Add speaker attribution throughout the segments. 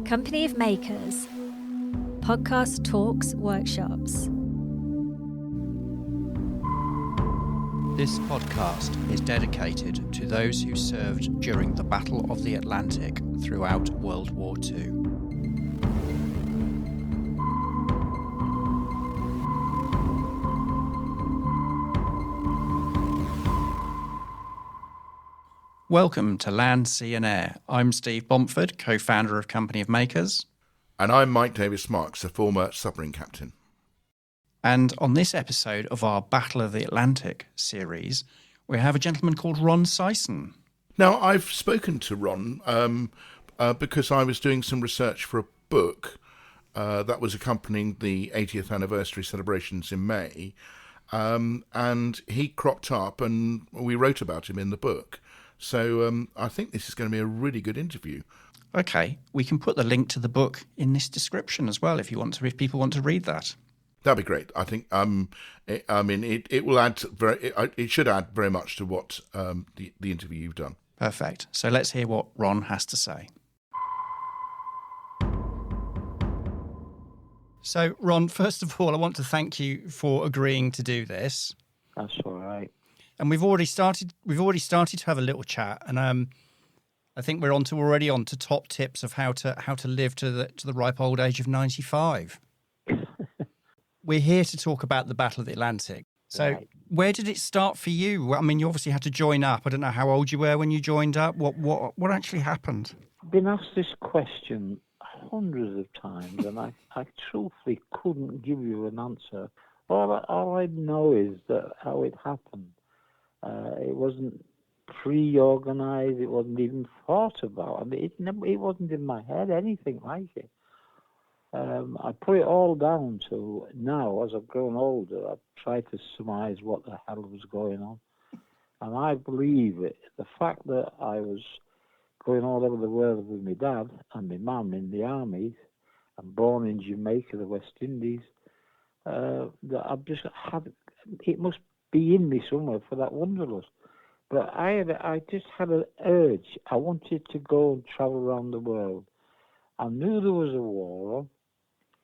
Speaker 1: Company of Makers. Podcast talks, workshops.
Speaker 2: This podcast is dedicated to those who served during the Battle of the Atlantic throughout World War II. Welcome to Land, Sea and Air. I'm Steve Bomford, co-founder of Company of Makers.
Speaker 3: And I'm Mike Davis-Marks, a former submarine captain.
Speaker 2: And on this episode of our Battle of the Atlantic series, we have a gentleman called Ron Sison.
Speaker 3: Now, I've spoken to Ron because I was doing some research for a book that was accompanying the 80th anniversary celebrations in May. And he cropped up and we wrote about him in the book. So I think this is going to be a really good interview.
Speaker 2: Okay, we can put the link to the book in this description as well if people want to read that.
Speaker 3: That'd be great. I think. It will add it should add very much to what the interview you've done.
Speaker 2: Perfect. So let's hear what Ron has to say. So, Ron, first of all, I want to thank you for agreeing to do this.
Speaker 4: That's all right.
Speaker 2: And we've already started to have a little chat, and I think we're already on to top tips of how to live to the ripe old age of 95. We're here to talk about the Battle of the Atlantic. So, right. Where did it start for you? I mean, you obviously had to join up. I don't know how old you were when you joined up. What actually happened?
Speaker 4: I've been asked this question hundreds of times, and I truthfully couldn't give you an answer. All I know is that how it happened. It wasn't pre-organised. It wasn't even thought about. I mean, it wasn't in my head, anything like it. I put it all down to now, as I've grown older, I've tried to surmise what the hell was going on. And I believe it. The fact that I was going all over the world with my dad and my mum in the army, and born in Jamaica, the West Indies, that I've just had, it must be in me somewhere for that wanderlust. But I just had an urge. I wanted to go and travel around the world. I knew there was a war on.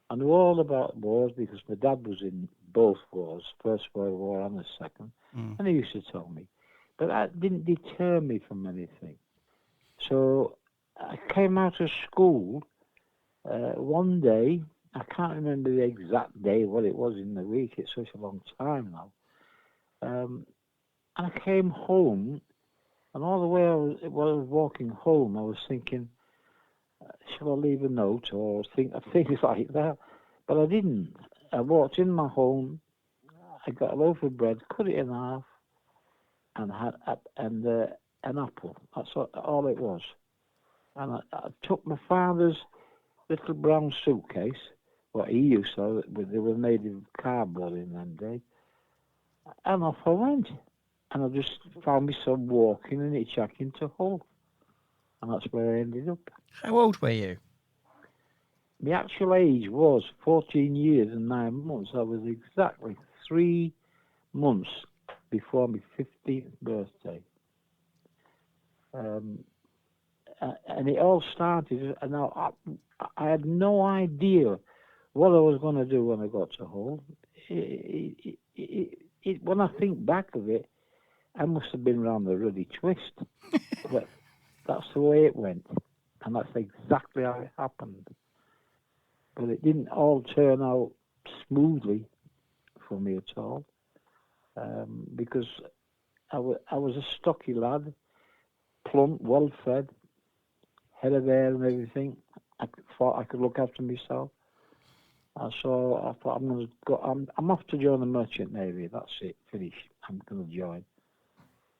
Speaker 4: I knew all about wars because my dad was in both wars, First World War and the Second, and he used to tell me. But that didn't deter me from anything. So I came out of school one day. I can't remember the exact day, what it was in the week. It's such a long time now. And I came home, and all the way I was walking home, I was thinking, shall I leave a note or things like that? But I didn't. I walked in my home, I got a loaf of bread, cut it in half, and had an apple. That's all it was. And I took my father's little brown suitcase, what he used to, they were made of cardboard in them days, and off I went. And I just found myself walking and hitchhiking to Hull. And that's where I ended up.
Speaker 2: How old were you?
Speaker 4: My actual age was 14 years and 9 months. I was exactly 3 months before my 15th birthday. And it all started, and I had no idea what I was going to do when I got to Hull. When I think back of it, I must have been round the ruddy twist. But that's the way it went. And that's exactly how it happened. But it didn't all turn out smoothly for me at all. Because I was a stocky lad, plump, well-fed, head of hair and everything. I thought I could look after myself. So I thought I'm off to join the Merchant Navy. That's it, finish. I'm going to join.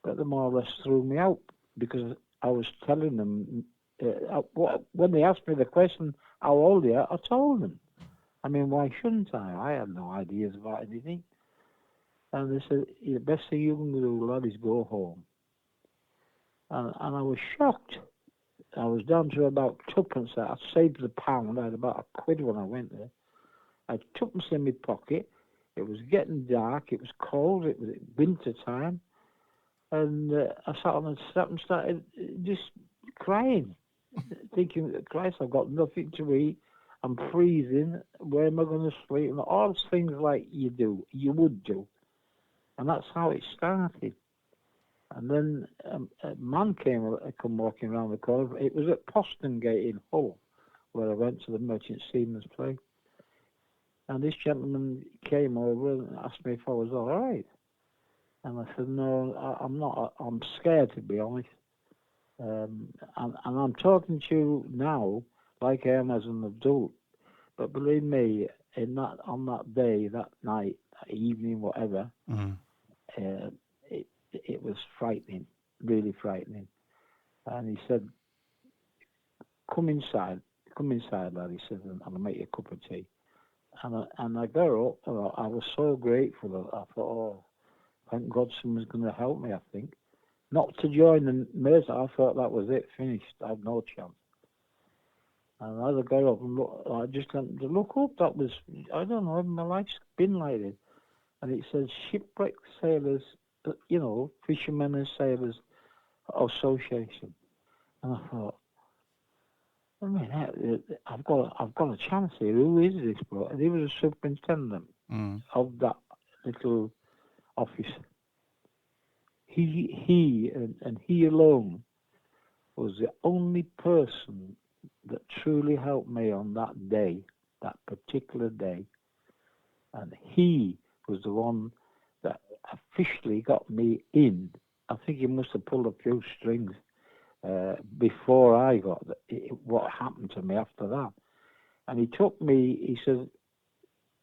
Speaker 4: But they more or less threw me out because I was telling them, when they asked me the question, how old are you, I told them. I mean, why shouldn't I? I had no ideas about anything. And they said, the best thing you can do, lad, is go home. And I was shocked. I was down to about twopence. I saved the pound. I had about a quid when I went there. I had twopence in my pocket. It was getting dark. It was cold. It was winter time. And I sat on the step and started just crying. thinking, Christ, I've got nothing to eat. I'm freezing. Where am I going to sleep? And all things like you would do. And that's how it started. And then a man come walking around the corner. It was at Poston Gate in Hull, where I went to the Merchant Seaman's play. And this gentleman came over and asked me if I was all right. And I said, no, I'm not. I'm scared, to be honest. And I'm talking to you now like I am as an adult. But believe me, on that day, that night, that evening, whatever, it was frightening, really frightening. And he said, come inside, lad. He said, and I'll make you a cup of tea. And I got up, and I was so grateful. I thought, oh, thank God someone's going to help me, I think. Not to join the Mercy, I thought that was it, finished. I had no chance. And as I got up and I just went to look up. That was, I don't know, my life's been like this. And it says Shipwrecked Sailors, Fishermen and Sailors Association. And I thought, I mean, I've got a chance here. Who is this bloke? And he was a superintendent of that little office. He alone was the only person that truly helped me on that day, that particular day. And he was the one that officially got me in. I think he must have pulled a few strings before I got what happened to me after that. And he took me, he said,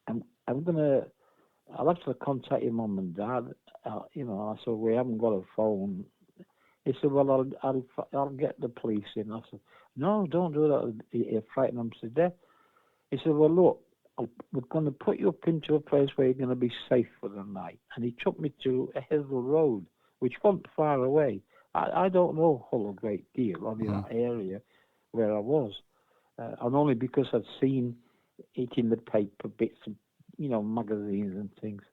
Speaker 4: I'll have to contact your mum and dad. I said, we haven't got a phone. He said, well, I'll get the police in. I said, no, don't do that. You'll frighten them to death. He said, well, look, we're going to put you up into a place where you're going to be safe for the night. And he took me to a Hazel Road, which wasn't far away. I don't know Hull a great deal, only that area where I was. And only because I'd seen it in the paper, bits of, magazines and things,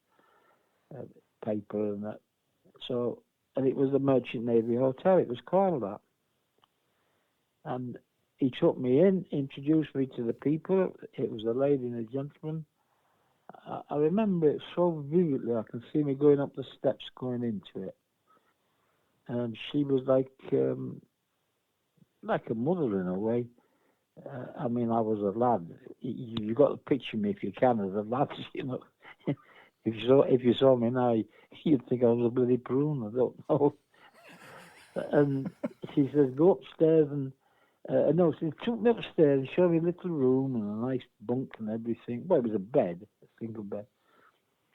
Speaker 4: paper and that. So, and it was the Merchant Navy Hotel, it was called that. And he took me in, introduced me to the people. It was a lady and a gentleman. I remember it so vividly. I can see me going up the steps going into it. And she was like a mother in a way. I mean, I was a lad. You got to picture me if you can as a lad, If you saw me now, you'd think I was a bloody prune. I don't know. And she says, go upstairs and no, she took me upstairs and showed me a little room and a nice bunk and everything. Well, it was a bed, a single bed.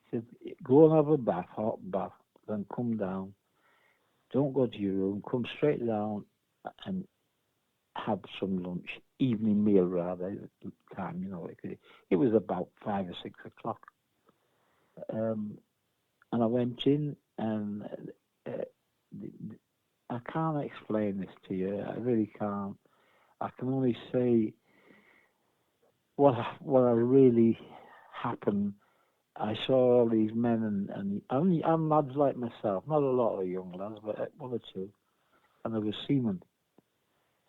Speaker 4: She said, go and have a bath, hot bath, then come down. Don't go to your room. Come straight down and have some lunch, evening meal rather. Time, it was about 5 or 6 o'clock. And I went in, and I can't explain this to you. I really can't. I can only say what really happened. I saw all these men and lads like myself, not a lot of young lads, but one or two, and there was seamen.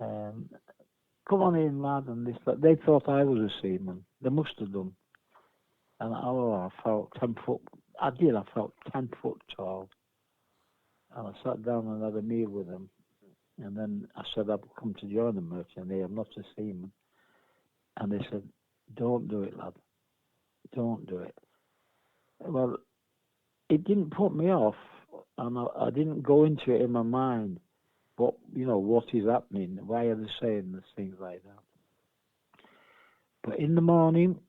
Speaker 4: Come on in, lad, and this. They thought I was a seaman. They must have done. And I felt 10 foot. I felt 10 foot tall. And I sat down and had a meal with them. And then I said, I've come to join the Merchant Navy. I'm not a seaman. And they said, don't do it, lad. Don't do it. Well, it didn't put me off, and I didn't go into it in my mind. What is happening? Why are they saying this, things like that? But in the morning,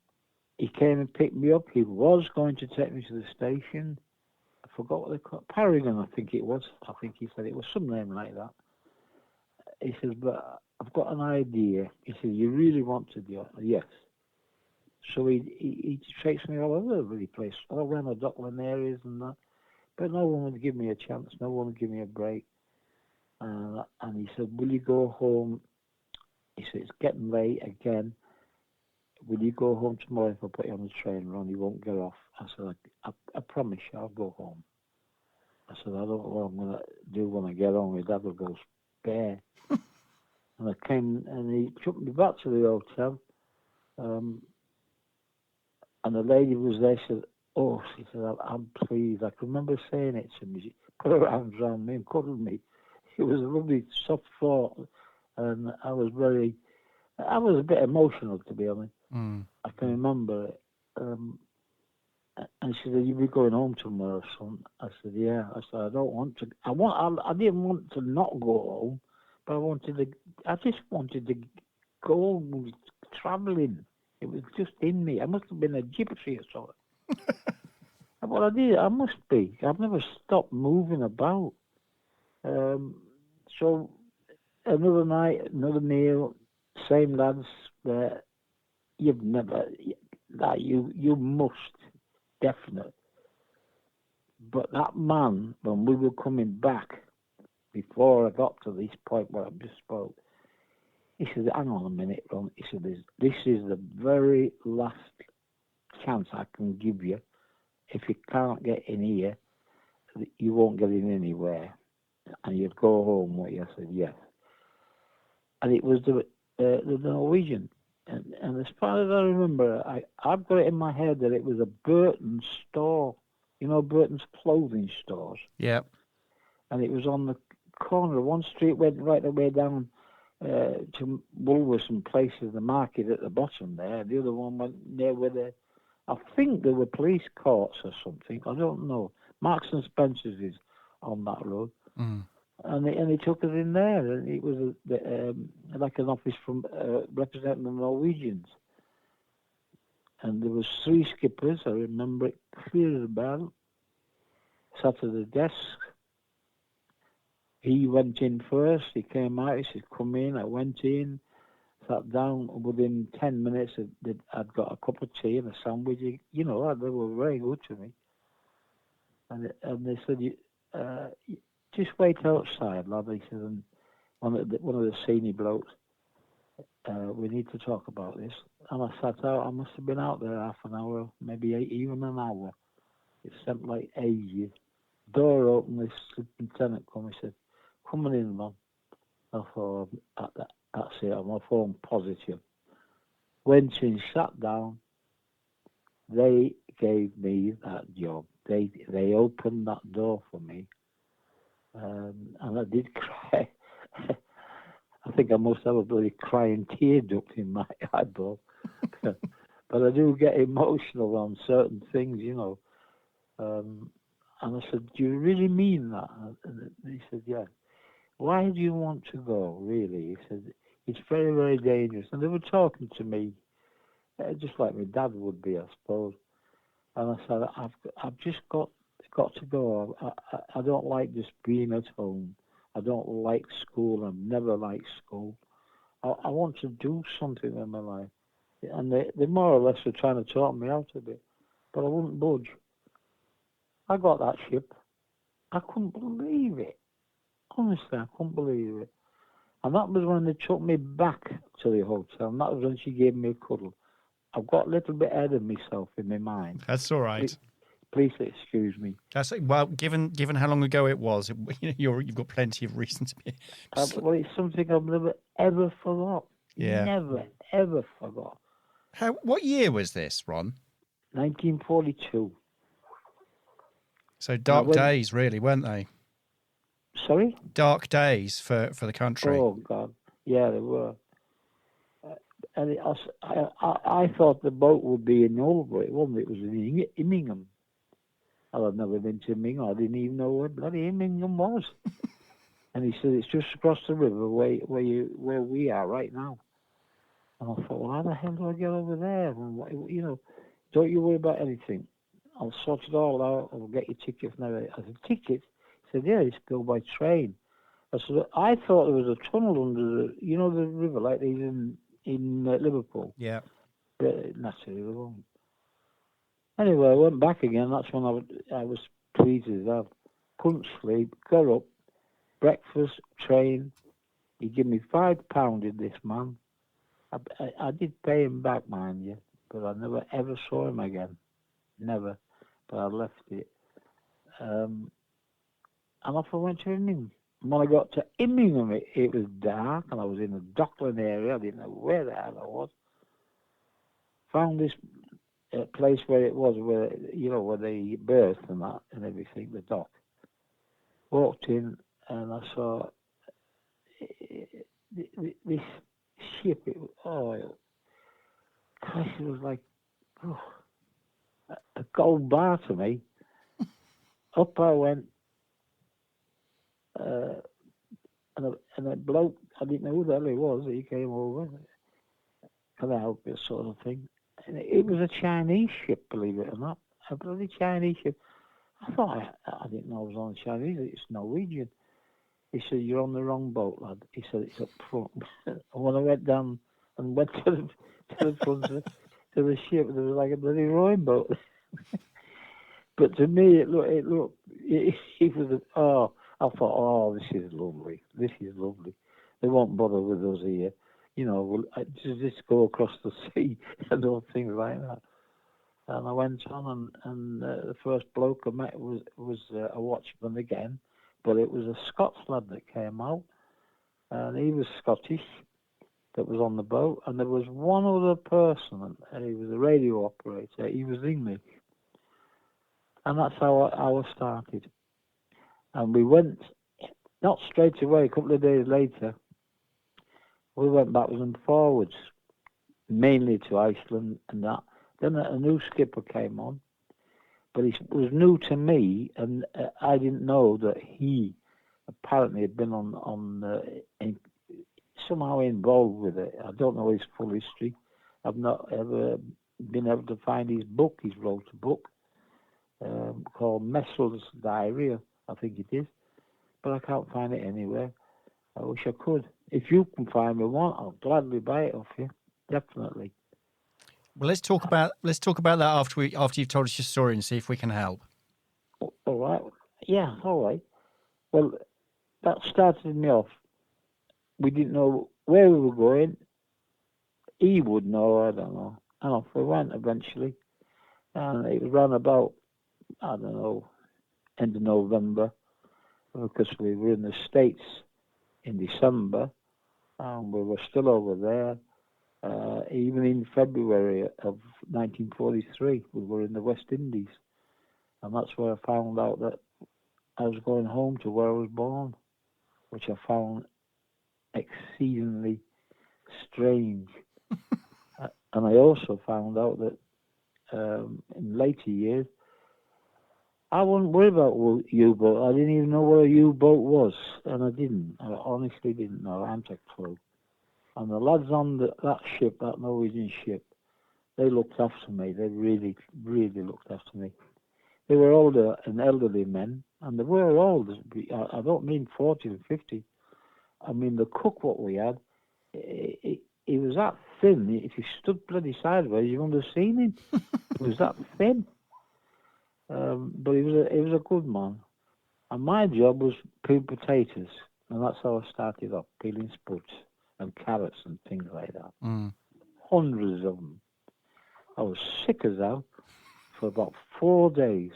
Speaker 4: he came and picked me up. He was going to take me to the station. I forgot what they called it. Paragon, I think it was. I think he said it was some name like that. He says, but I've got an idea. He said, you really want to do it? Yes. So he takes me all over the place, all around the Dockland areas and that. But no one would give me a chance. No one would give me a break. And he said, will you go home? He said, it's getting late again. Will you go home tomorrow if I put you on the train, Ron? You won't get off. I said, I promise you, I'll go home. I said, I don't know what I'm going to do when I get home. My dad will go spare. And I came, and he took me back to the hotel. And the lady was there. She said, "Oh," she said, I'm pleased." I can remember saying it to me. She put her arms around me and cuddled me. It was a lovely, soft thought, and I was a bit emotional, to be honest. I can remember it. And she said, "You'll be going home tomorrow, son." I said, "Yeah." I said, "I don't want to. I didn't want to not go home, but I just wanted to go traveling. It was just in me. I must have been a gypsy or something." Well, I did. I must be. I've never stopped moving about. So another night, another meal, same lads. There, you've never that you must definitely. But that man, when we were coming back, before I got to this point where I just spoke, he said, "Hang on a minute, Ron." He said, "This is the very last chance I can give you. If you can't get in here, you won't get in anywhere, and you'd go home with you." I said, "Yes." And it was the Norwegian. And as far as I remember, I've got it in my head that it was a Burton store. You know, Burton's clothing stores.
Speaker 2: Yeah.
Speaker 4: And it was on the corner. One street went right the way down to Woolworths and places, the market at the bottom there. The other one went near where I think there were police courts or something. I don't know. Marks and Spencer's is on that road. And he took us in there. And it was like an office from representing the Norwegians. And there was 3 skippers. I remember it clear as a bell. Sat at the desk. He went in first. He came out. He said, "Come in." I went in, sat down. Within 10 minutes, I'd got a cup of tea and a sandwich. You know, they were very good to me. And they said, "Just wait outside, lad." He said, and one of the senior blokes, "We need to talk about this." And I sat out. I must have been out there half an hour, maybe even an hour. It seemed like ages. Door opened. This superintendent come. He said, "Come on in, man." I thought, that's it. I'm a phone positive. Went in, sat down. They gave me that job. They opened that door for me, and I did cry. I think I must have a bloody crying tear duct in my eyeball. But I do get emotional on certain things, you know. And I said, "Do you really mean that?" And he said, "Yeah." "Why do you want to go, really?" He said, "It's very, very dangerous." And they were talking to me, just like my dad would be, I suppose. And I said, I've just got to go. I don't like just being at home. I don't like school. I've never liked school. I want to do something in my life. And they more or less were trying to talk me out of it. But I wouldn't budge. I got that ship. I couldn't believe it. Honestly, I couldn't believe it. And that was when they took me back to the hotel. And that was when she gave me a cuddle. I've got a little bit ahead of myself in my mind.
Speaker 2: That's all right.
Speaker 4: Please excuse me.
Speaker 2: That's well, given how long ago it was, you've got plenty of reason to be.
Speaker 4: Well, it's something I've never ever forgot.
Speaker 2: Yeah.
Speaker 4: Never ever forgot.
Speaker 2: What year was this, Ron?
Speaker 4: 1942.
Speaker 2: So dark days, really, weren't they?
Speaker 4: Sorry?
Speaker 2: Dark days for the country.
Speaker 4: Oh God, yeah, they were. And I thought the boat would be in Ulver. It wasn't. It was in Immingham. I'd never been to Immingham. I didn't even know where bloody Immingham was. And he said, "It's just across the river where we are right now." And I thought, well, how the hell do I get over there? And, you know, don't you worry about anything. I'll sort it all out. I'll get your ticket from there. I said, "Ticket?" He said, "Yeah, it's go by train." I said, "I thought there was a tunnel under the river like these in Liverpool."
Speaker 2: Yeah.
Speaker 4: But naturally, there wasn't. Anyway, I went back again. That's when I was pleased as hell. Couldn't sleep. Got up. Breakfast, train. He gave me £5, did this man. I did pay him back, mind you, but I never ever saw him again. Never. But I left it. And off I went to Immingham. when I got to Immingham, it was dark, and I was in the Dockland area. I didn't know where the hell I was. Found this place where it was, where where they berthed and that and everything, the dock. Walked in, and I saw this ship. Christ, it was like a gold bar to me. Up I went, and a bloke, I didn't know who the hell he was. He came over, can I help you, sort of thing. And it was a Chinese ship, believe it or not, a bloody Chinese ship. I thought I didn't know it was on Chinese. It's Norwegian. He said, "You're on the wrong boat, lad." He said, "It's up front." And when I went down and went to the front of the ship, there was like a bloody rowing boat. But to me, it was. I thought, oh, this is lovely. This is lovely. They won't bother with us here. We'll just go across the sea and all things like that. And I went on, and the first bloke I met was a watchman again, but it was a Scots lad that came out, and he was Scottish, that was on the boat, and there was one other person, and he was a radio operator. He was English, and that's how I started. And we went, not straight away, a couple of days later, we went backwards and forwards, mainly to Iceland and that. Then a new skipper came on, but he was new to me, and I didn't know that he apparently had been somehow involved with it. I don't know his full history. I've not ever been able to find his book. He's wrote a book called Messel's Diary, I think it is, but I can't find it anywhere. I wish I could. If you can find me one, I'll gladly buy it off you. Definitely.
Speaker 2: Well, let's talk about that after you've told us your story and see if we can help.
Speaker 4: All right. Yeah. All right. Well, that started me off. We didn't know where we were going. He would know. I don't know. And off we went eventually. And it was around about, I don't know, end of November, because we were in the States in December, and we were still over there. Even in February of 1943, we were in the West Indies, and that's where I found out that I was going home to where I was born, which I found exceedingly strange. And I also found out that in later years, I wasn't worried about U-boat. I didn't even know what a U-boat was, and I didn't. I honestly didn't know. I hadn't a clue. And the lads on that ship, that Norwegian ship, they looked after me. They really, really looked after me. They were older and elderly men, and they were old. I don't mean 40 and 50. I mean, the cook what we had, he was that thin. If he stood bloody sideways, you wouldn't have seen him. He was that thin. But he was a good man. And my job was peel potatoes, and that's how I started off, peeling spuds and carrots and things like that. Hundreds of them. I was sick as hell for about 4 days.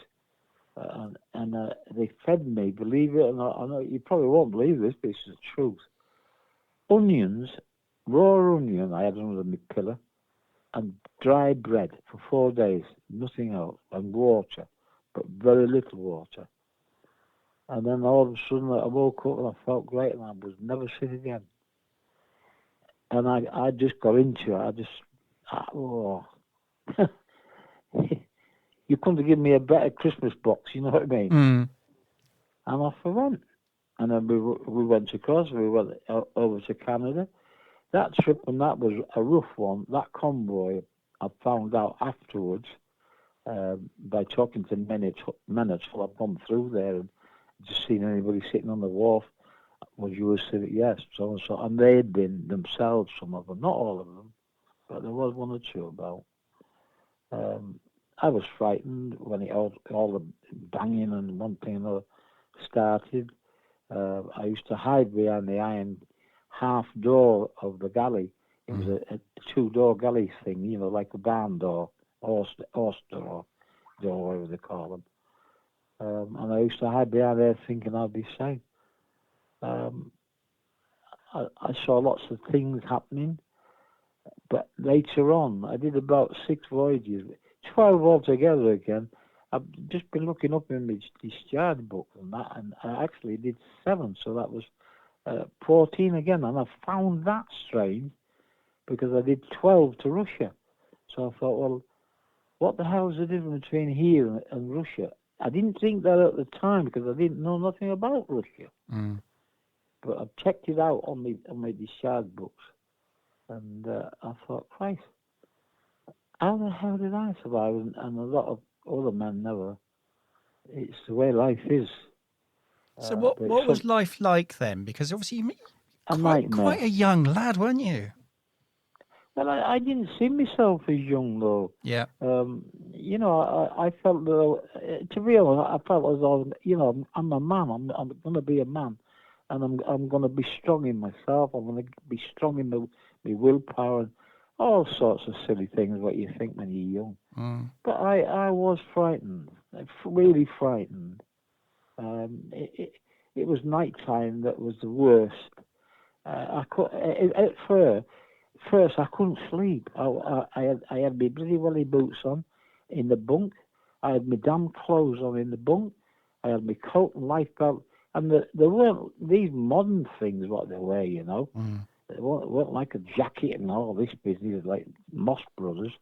Speaker 4: And they fed me, believe it or not. I know you probably won't believe this, but it's the truth. Onions, raw onion, I had under my pillow, and dry bread for 4 days, nothing else, and water, but very little water. And then all of a sudden I woke up and I felt great, and I was never sick again. And I just got into it. You couldn't have given me a better Christmas box, you know what I mean? And off I went. And then we went across, we went over to Canada. That trip, and that was a rough one. That convoy, I found out afterwards by talking to men at all. I've gone through there and just seen anybody sitting on the wharf. Was you civic? Yes, so and so. And they had been themselves, some of them, not all of them, but there was one or two about. I was frightened when all the banging and one thing and another started. I used to hide behind the iron half door of the galley. It was a two-door galley thing, like a barn door, horse door, whatever they call them. And I used to hide behind there thinking I'd be safe. Um, I saw lots of things happening, but later on, I did about 6 voyages, 12 altogether again. I've just been looking up in my discharge book and that, and I actually did 7, so that was 14 again, and I found that strange because I did 12 to Russia. So I thought, well, what the hell is the difference between here and Russia? I didn't think that at the time because I didn't know nothing about Russia.
Speaker 2: Mm.
Speaker 4: But I checked it out on my discharge books, and I thought, Christ, how the hell did I survive? And a lot of other men never. It's the way life is.
Speaker 2: So what was life like then? Because obviously you were quite a young lad, weren't you?
Speaker 4: Well, I didn't see myself as young though.
Speaker 2: Yeah.
Speaker 4: You know, I felt that, to be honest, I felt as though, you know, I'm a man. I'm going to be a man, and I'm going to be strong in myself. I'm going to be strong in my willpower and all sorts of silly things what you think when you're young.
Speaker 2: Mm.
Speaker 4: But I was frightened, really frightened. It was night time that was the worst. I could at first I couldn't sleep. I had my bloody welly boots on in the bunk. I had my damn clothes on in the bunk. I had my coat and life belt. And there weren't these modern things what they wear, you know.
Speaker 2: Mm.
Speaker 4: It weren't like a jacket and all this business like Moss Brothers.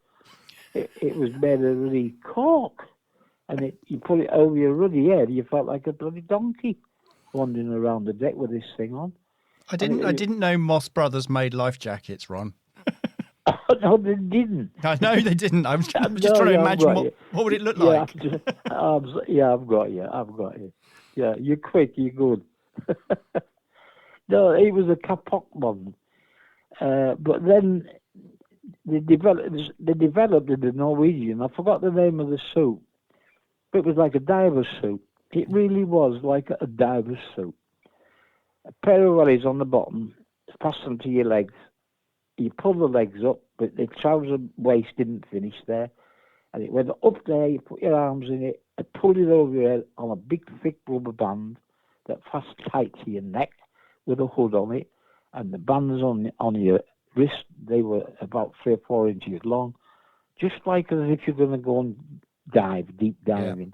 Speaker 4: It was made of really cork. And you put it over your ruddy head, you felt like a bloody donkey wandering around the deck with this thing on.
Speaker 2: I didn't know Moss Brothers made life jackets, Ron.
Speaker 4: No, they didn't.
Speaker 2: I know they didn't. I was just trying to imagine what would it look like.
Speaker 4: I've got you. Yeah, you're quick, you're good. No, it was a kapok one. But then they developed in the Norwegian. I forgot the name of the suit. But it was like a diver's suit. It really was like a diver's suit. A pair of wellies on the bottom, fastened to your legs. You pull the legs up, but the trouser waist didn't finish there. And it went up there, you put your arms in it, and pulled it over your head on a big, thick rubber band that fast tight to your neck with a hood on it. And the bands on your wrist, they were about 3 or 4 inches long, just like as if you're going to go and dive, deep diving.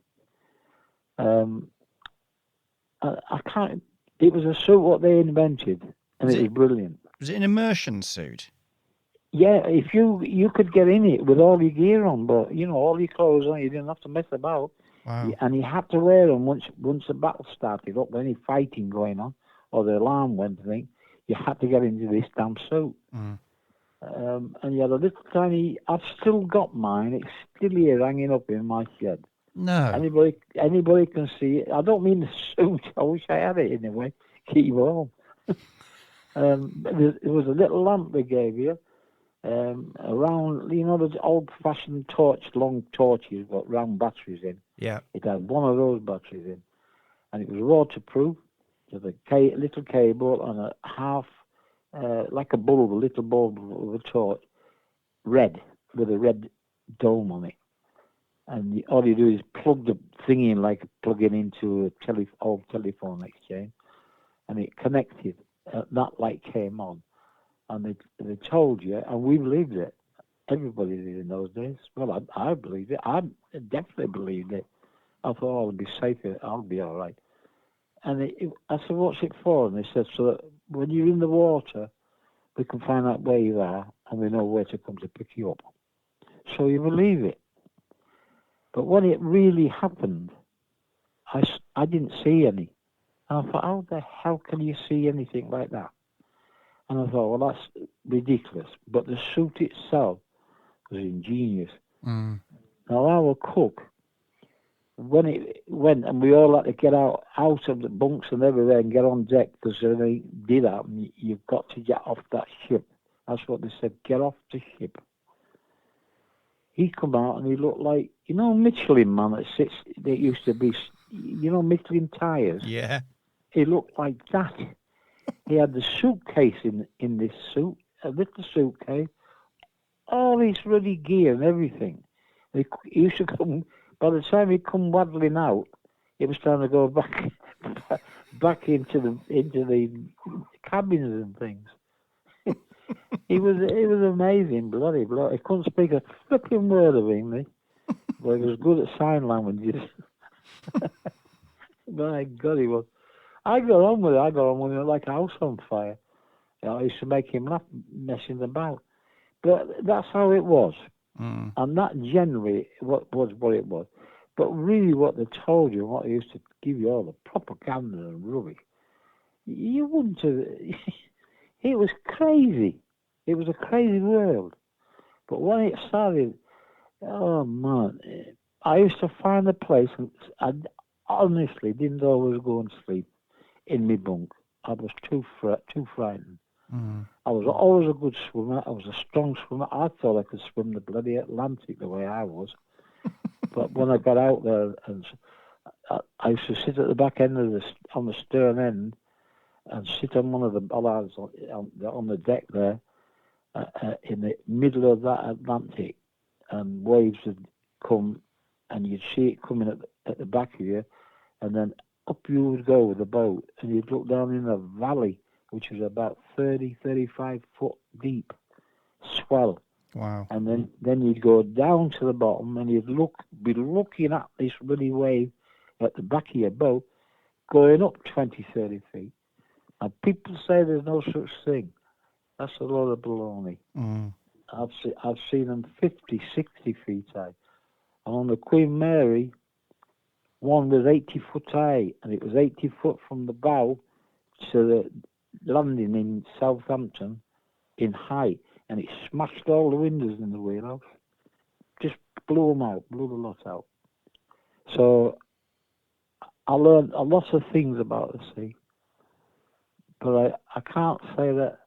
Speaker 4: Yeah. I can't. It was a suit what they invented, and it was brilliant.
Speaker 2: Was it an immersion suit?
Speaker 4: Yeah, if you could get in it with all your gear on, but you know all your clothes on, you didn't have to mess about.
Speaker 2: Wow.
Speaker 4: And you had to wear them once the battle started up, any fighting going on, or the alarm went. You had to get into this damn suit.
Speaker 2: Mm.
Speaker 4: And you had a little tiny. I've still got mine. It's still here, hanging up in my shed.
Speaker 2: No.
Speaker 4: Anybody can see it. I don't mean the suit. I wish I had it anyway. Keep warm. There was a little lamp they gave you around, you know, those old-fashioned long torches got round batteries in.
Speaker 2: Yeah.
Speaker 4: It had one of those batteries in, and it was waterproof. With a little cable and a half, like a little bulb of a torch, red with a red dome on it. And all you do is plug the thing in like plugging into a old telephone exchange, and it connected. That light came on, and they told you, and we believed it. Everybody did in those days. Well, I believed it. I definitely believed it. I thought I'll be safe. I'll be all right. And I said, what's it for? And they said, so that when you're in the water, we can find out where you are, and we know where to come to pick you up. So you believe it. But when it really happened, I didn't see any. And I thought, how the hell can you see anything like that? And I thought, well, that's ridiculous. But the suit itself was ingenious. Mm. Now, our cook, when it went, and we all had to get out of the bunks and everywhere and get on deck, because when they did that, you've got to get off that ship. That's what they said, get off the ship. He come out and he looked like, you know, Michelin man that used to be, you know, Michelin tyres?
Speaker 2: Yeah.
Speaker 4: He looked like that. He had the suitcase in this suit, a little suitcase, all his ruddy gear and everything. He used to come, by the time he'd come waddling out, it was time to go back into the cabins and things. It was amazing, bloody bloke. He couldn't speak a flipping word of English, but he was good at sign languages. My God, he was. I got on with it like a house on fire. I used to make him laugh, messing about. But that's how it was. And that generally was what it was. But really what they told you, what they used to give you all the propaganda and rubbish, you wouldn't have... It was crazy. It was a crazy world. But when it started, oh man, I used to find a place, and I honestly didn't always go and sleep in my bunk. I was too frightened. I was always a good swimmer. I was a strong swimmer. I thought I could swim the bloody Atlantic the way I was. But when I got out there, and I used to sit at the back end of on the stern end, and sit on one of the bollards on the deck there, in the middle of that Atlantic, and waves would come, and you'd see it coming at the back of you, and then up you would go with the boat, and you'd look down in a valley, which was about 35 foot deep, swell.
Speaker 2: Wow.
Speaker 4: And then you'd go down to the bottom, and you'd be looking at this really wave at the back of your boat, going up 20, 30 feet. And people say there's no such thing. That's a lot of baloney. I've seen them 50, 60 feet high. And on the Queen Mary, one was 80 foot high, and it was 80 foot from the bow to the landing in Southampton in height, and it smashed all the windows in the wheelhouse. Just blew them out, blew the lot out. So I learned a lot of things about the sea, but I can't say that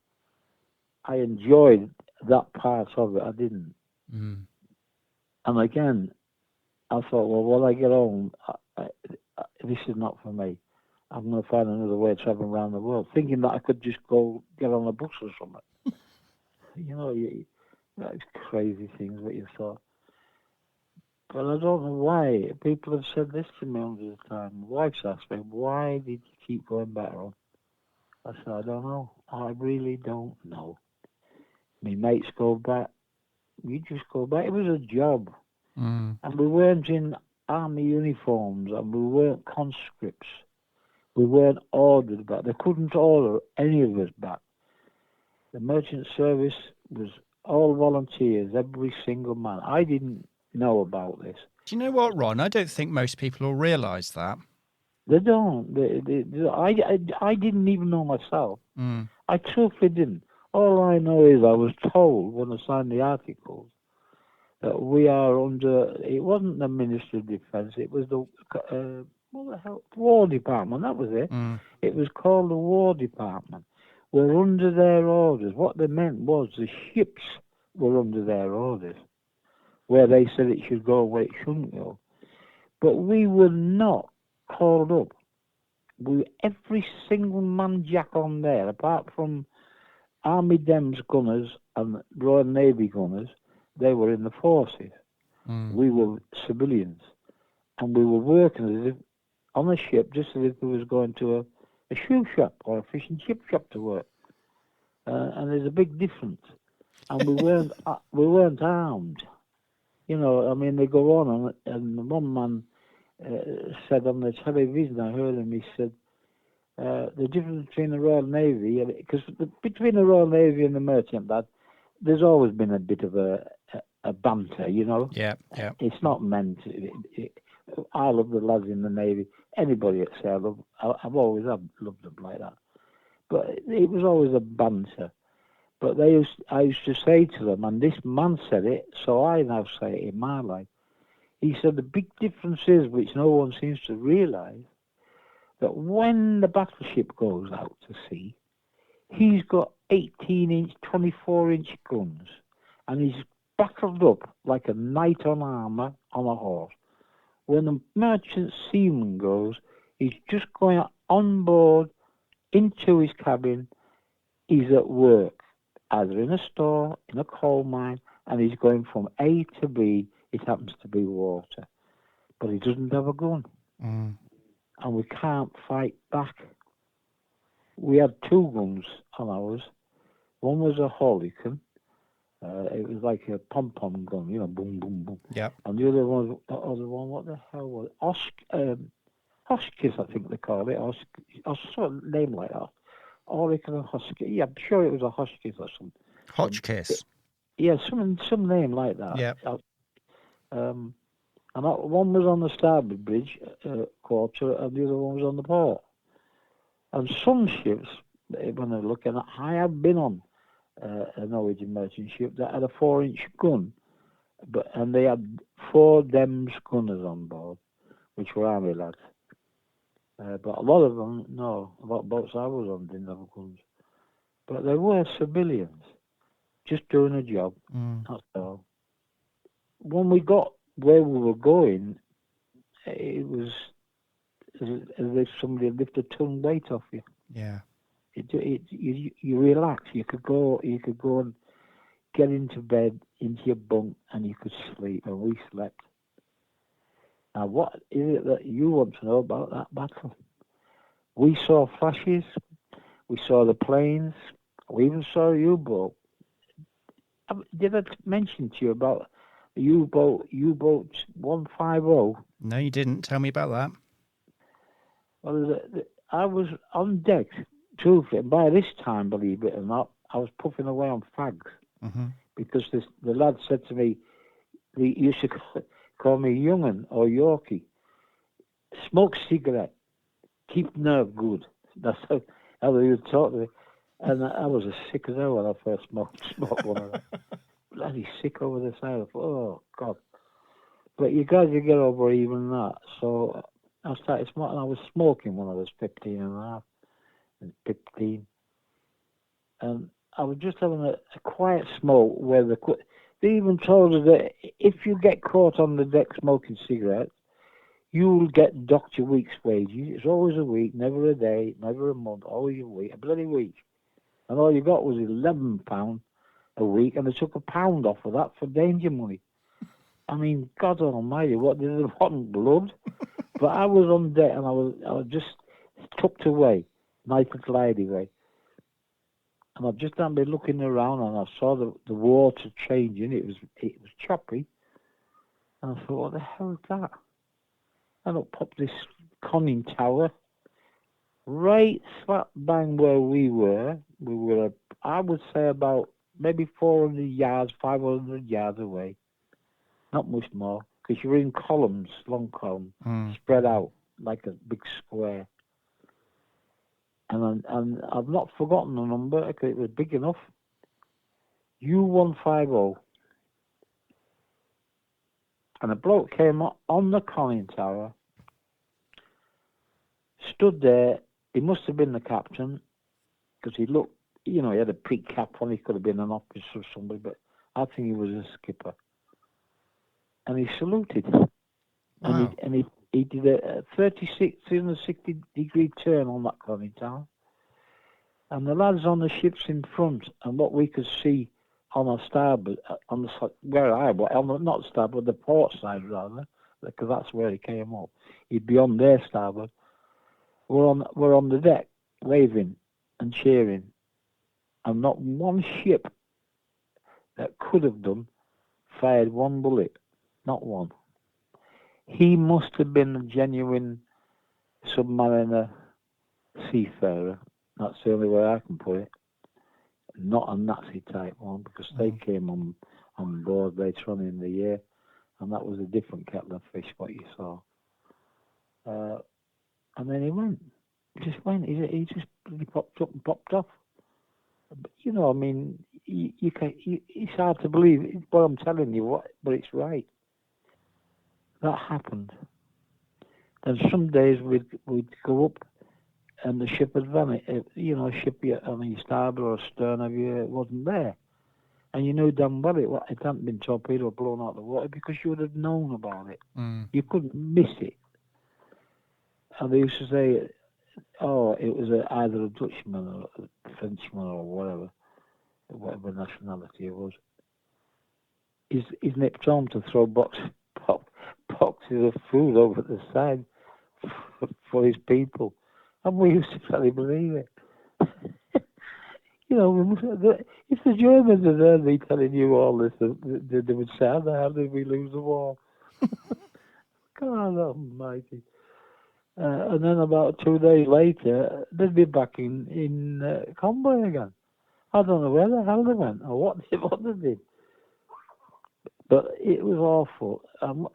Speaker 4: I enjoyed that part of it. I didn't. And again, I thought, well, when I get home, this is not for me. I'm going to find another way of traveling around the world, thinking that I could just go get on a bus or something. That's crazy things what you thought. But I don't know why. People have said this to me hundreds of times. My wife's asked me, why did you keep going back on? I said, I don't know. I really don't know. My mates go back. You just go back. It was a job. And we weren't in army uniforms, and we weren't conscripts. We weren't ordered back. They couldn't order any of us back. The merchant service was all volunteers, every single man. I didn't know about this.
Speaker 2: Do you know what, Ron? I don't think most people will realise that.
Speaker 4: They don't. I didn't even know myself. I truthfully didn't. All I know is I was told when I signed the articles that we are under, it wasn't the Ministry of Defence, it was the, what the hell, War Department, that was it. It was called the War Department. We're under their orders. What they meant was the ships were under their orders, where they said it should go, where it shouldn't go. But we were not called up. Every single man jack on there, apart from Army Dems gunners and Royal Navy gunners, they were in the forces. We were civilians. And we were working as if on a ship, just as if we was going to a shoe shop or a fish and chip shop to work. And there's a big difference. And we weren't armed. You know, I mean, they go on, and one man said on the television, I heard him, he said, the difference between the Royal Navy, because between the Royal Navy and the merchant, there's always been a bit of a banter, you know.
Speaker 2: Yeah.
Speaker 4: It's not meant. I love the lads in the Navy. Anybody at sea, I've always loved them like that. But it was always a banter. But I used to say to them, and this man said it, so I now say it in my life. He said the big difference is, which no one seems to realise, that when the battleship goes out to sea, he's got 18-inch, 24-inch guns, and he's buckled up like a knight on armour on a horse. When the merchant seaman goes, he's just going on board into his cabin. He's at work, either in a store, in a coal mine, and he's going from A to B. It happens to be water. But he doesn't have a gun. And we can't fight back. we had two guns on ours. One was a Harlequin. It was like a pom-pom gun, boom, boom, boom.
Speaker 2: Yep.
Speaker 4: And the other one, what the hell was it? Hotchkiss, I think they call it. Sort of name like that. Harlequin and Hotchkiss. Yeah, I'm sure it was a Hotchkiss or something.
Speaker 2: Hotchkiss.
Speaker 4: Yeah, some name like that.
Speaker 2: Yeah.
Speaker 4: And one was on the starboard bridge quarter, and the other one was on the port. And some ships, when they're looking at, I have been on a Norwegian merchant ship that had a 4-inch gun, and they had 4 Dems gunners on board, which were army lads. But a lot of them, no, a lot of boats I was on didn't have guns. But they were civilians, just doing a job. That's all. When we got where we were going, it was as if somebody had lifted a ton weight off you.
Speaker 2: Yeah.
Speaker 4: You relax. You could go and get into bed, into your bunk, and you could sleep. And we slept. Now, what is it that you want to know about that battle? We saw flashes. We saw the planes. We even saw a U-boat. Did I mention to you about the U-boat 150?
Speaker 2: No, you didn't. Tell me about that.
Speaker 4: Well, I was on deck, truthfully, and by this time, believe it or not, I was puffing away on fags. Because the lad said to me, he used to call me young'un or Yorkie. Smoke cigarette, keep nerve good. That's how he would talk to me. And I was as sick as hell when I first smoked one of them. Bloody sick over the side. I thought, oh, God. But you guys you get over even that. So I started smoking. I was smoking when I was 15 and a half. And 15. And I was just having a quiet smoke where they even told us that if you get caught on the deck smoking cigarettes, you'll get docked your week's wages. It's always a week, never a day, never a month, always a week, a bloody week. And all you got was £11 a week, and they took £1 off of that for danger money. I mean, God Almighty, what did they want? Blood? But I was on deck, and I was just tucked away, nice and tidy way. And I've just been looking around, and I saw the water changing. It was choppy, and I thought, what the hell is that? And up popped this conning tower, right slap bang where we were. We were, I would say, about maybe 400 yards, 500 yards away. Not much more, because you were in columns, long columns, spread out like a big square. And I've not forgotten the number, because it was big enough. U150. And a bloke came on the conning tower, stood there. He must have been the captain, because he looked, he had a peak cap on. He could have been an officer or somebody, but I think he was a skipper. And he saluted.
Speaker 2: Wow.
Speaker 4: And he did a 360-degree turn on that conning tower. And the lads on the ships in front, and what we could see on our starboard, on the where I was, not starboard, the port side rather, because that's where he came up. He'd be on their starboard. We're on the deck, waving and cheering, and not one ship that could have done fired one bullet, not one. He must have been a genuine submariner seafarer. That's the only way I can put it. Not a Nazi type one, because they came on board later on in the year, and that was a different kettle of fish, what you saw. And then he went. He just popped up and popped off. But, I mean, it's hard to believe what I'm telling you, but it's right. That happened. Then some days we'd go up, and the ship had vanished. A ship on your starboard or stern of you, it wasn't there. And you knew damn well it hadn't been torpedoed or blown out of the water, because you would have known about it. You couldn't miss it. And they used to say, oh, it was either a Dutchman or a Frenchman or whatever nationality it was. He's nipped home to throw boxes of food over the side for his people. And we used to totally believe it. If the Germans had heard me telling you all this, they would say, how the hell did we lose the war? God almighty. And then about 2 days later, they'd be back in convoy again. I don't know where the hell they went or what they did. But it was awful.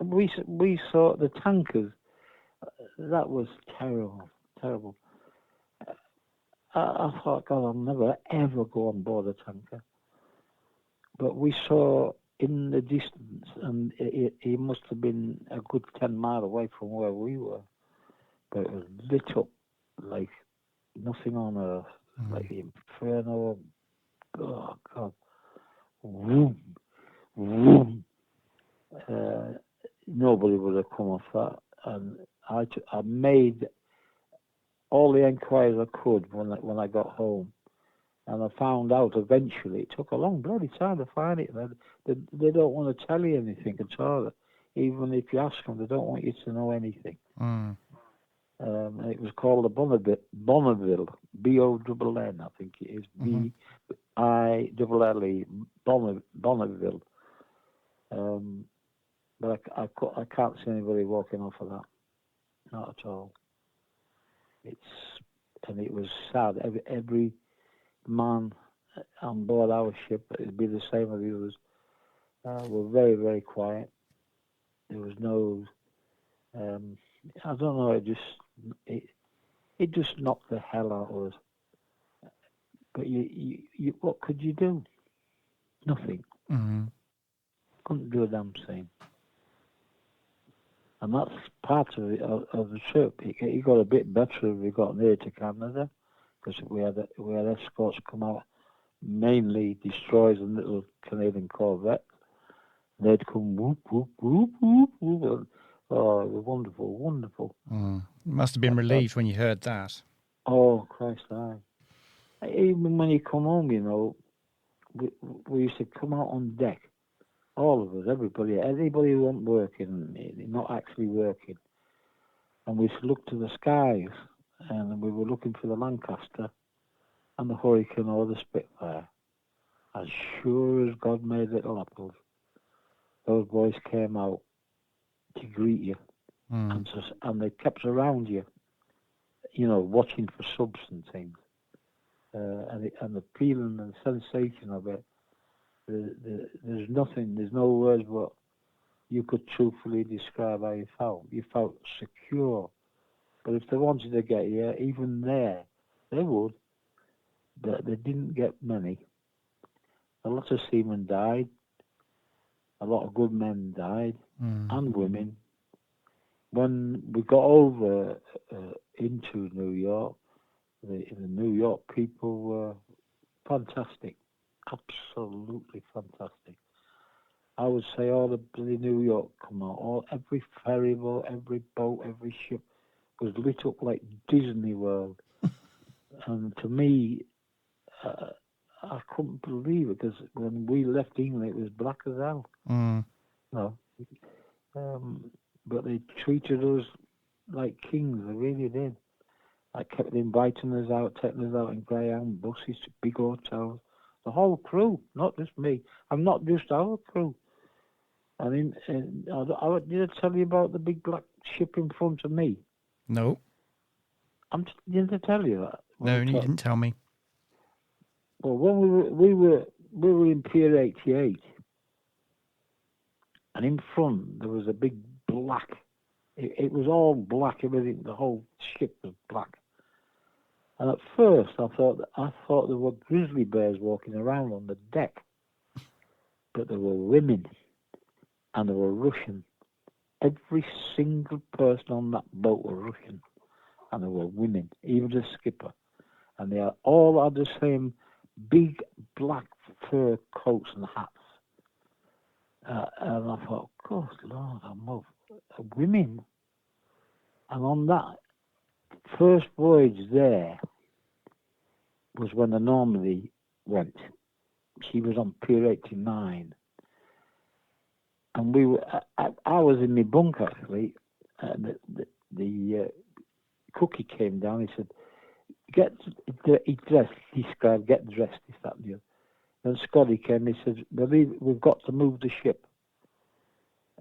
Speaker 4: We saw the tankers. That was terrible, terrible. I thought, God, I'll never ever go on board a tanker. But we saw in the distance, and it must have been a good 10 miles away from where we were, but it was lit up like nothing on earth, like the inferno. Oh, God. Vroom, vroom. Nobody would have come off that. And I made all the enquiries I could when I got home. And I found out eventually, it took a long bloody time to find it. They don't want to tell you anything at all. Even if you ask them, they don't want you to know anything. It was called the Bonneville, B-O-N-N, I think it is, B-I-L-L-E, Bonneville. But I can't see anybody walking off of that, not at all. It was sad. Every man on board our ship, it'd be the same as the others, were very, very quiet. There was no, I don't know, it just knocked the hell out of us. But you what could you do? Nothing. Couldn't do a damn thing. And that's part of the trip. It got a bit better as we got near to Canada, because we had escorts come out, mainly destroyers and little Canadian corvettes. They'd come whoop, whoop, whoop, whoop, whoop. Oh, it was wonderful, wonderful.
Speaker 2: You must have been relieved when you heard that.
Speaker 4: Oh, Christ, aye. Even when you come home, we used to come out on deck. All of us, anybody who wasn't working, not actually working. And we used to look to the skies, and we were looking for the Lancaster and the Hurricane or the Spitfire. As sure as God made little apples, those boys came out to greet you, and they kept around you, watching for subs and things. And the feeling and sensation of it, there's nothing, there's no words what you could truthfully describe how you felt. You felt secure. But if they wanted to get you, even there, they would. But they didn't get many. A lot of seamen died. A lot of good men died, and women. When we got over into New York, the New York people were fantastic. Absolutely fantastic. I would say all the bloody New York come out. Every ferry boat, every boat, every ship was lit up like Disney World. And to me, I couldn't believe it, because when we left England, it was black as hell. No. But they treated us like kings. They really did. I kept inviting us out, taking us out in Greyhound buses to big hotels. The whole crew, not just me. I'm not just our crew. I mean, did I tell you about the big black ship in front of me?
Speaker 2: No.
Speaker 4: Didn't I tell you that?
Speaker 2: No, you didn't tell me.
Speaker 4: Well, when we were in Pier 88, and in front there was a big black. It was all black. Everything, the whole ship was black. And at first, I thought there were grizzly bears walking around on the deck, but there were women, and they were Russian. Every single person on that boat were Russian, and there were women, even the skipper, and they all had the same big black fur coats and hats. And I thought, God, Lord, I'm women. And on that first voyage there was when the Normandy went. She was on Pier 89. And I was in my bunk, actually. The cookie came down. He said, he described, get dressed, this, that, and the other. Then Scotty came, he said, we've got to move the ship.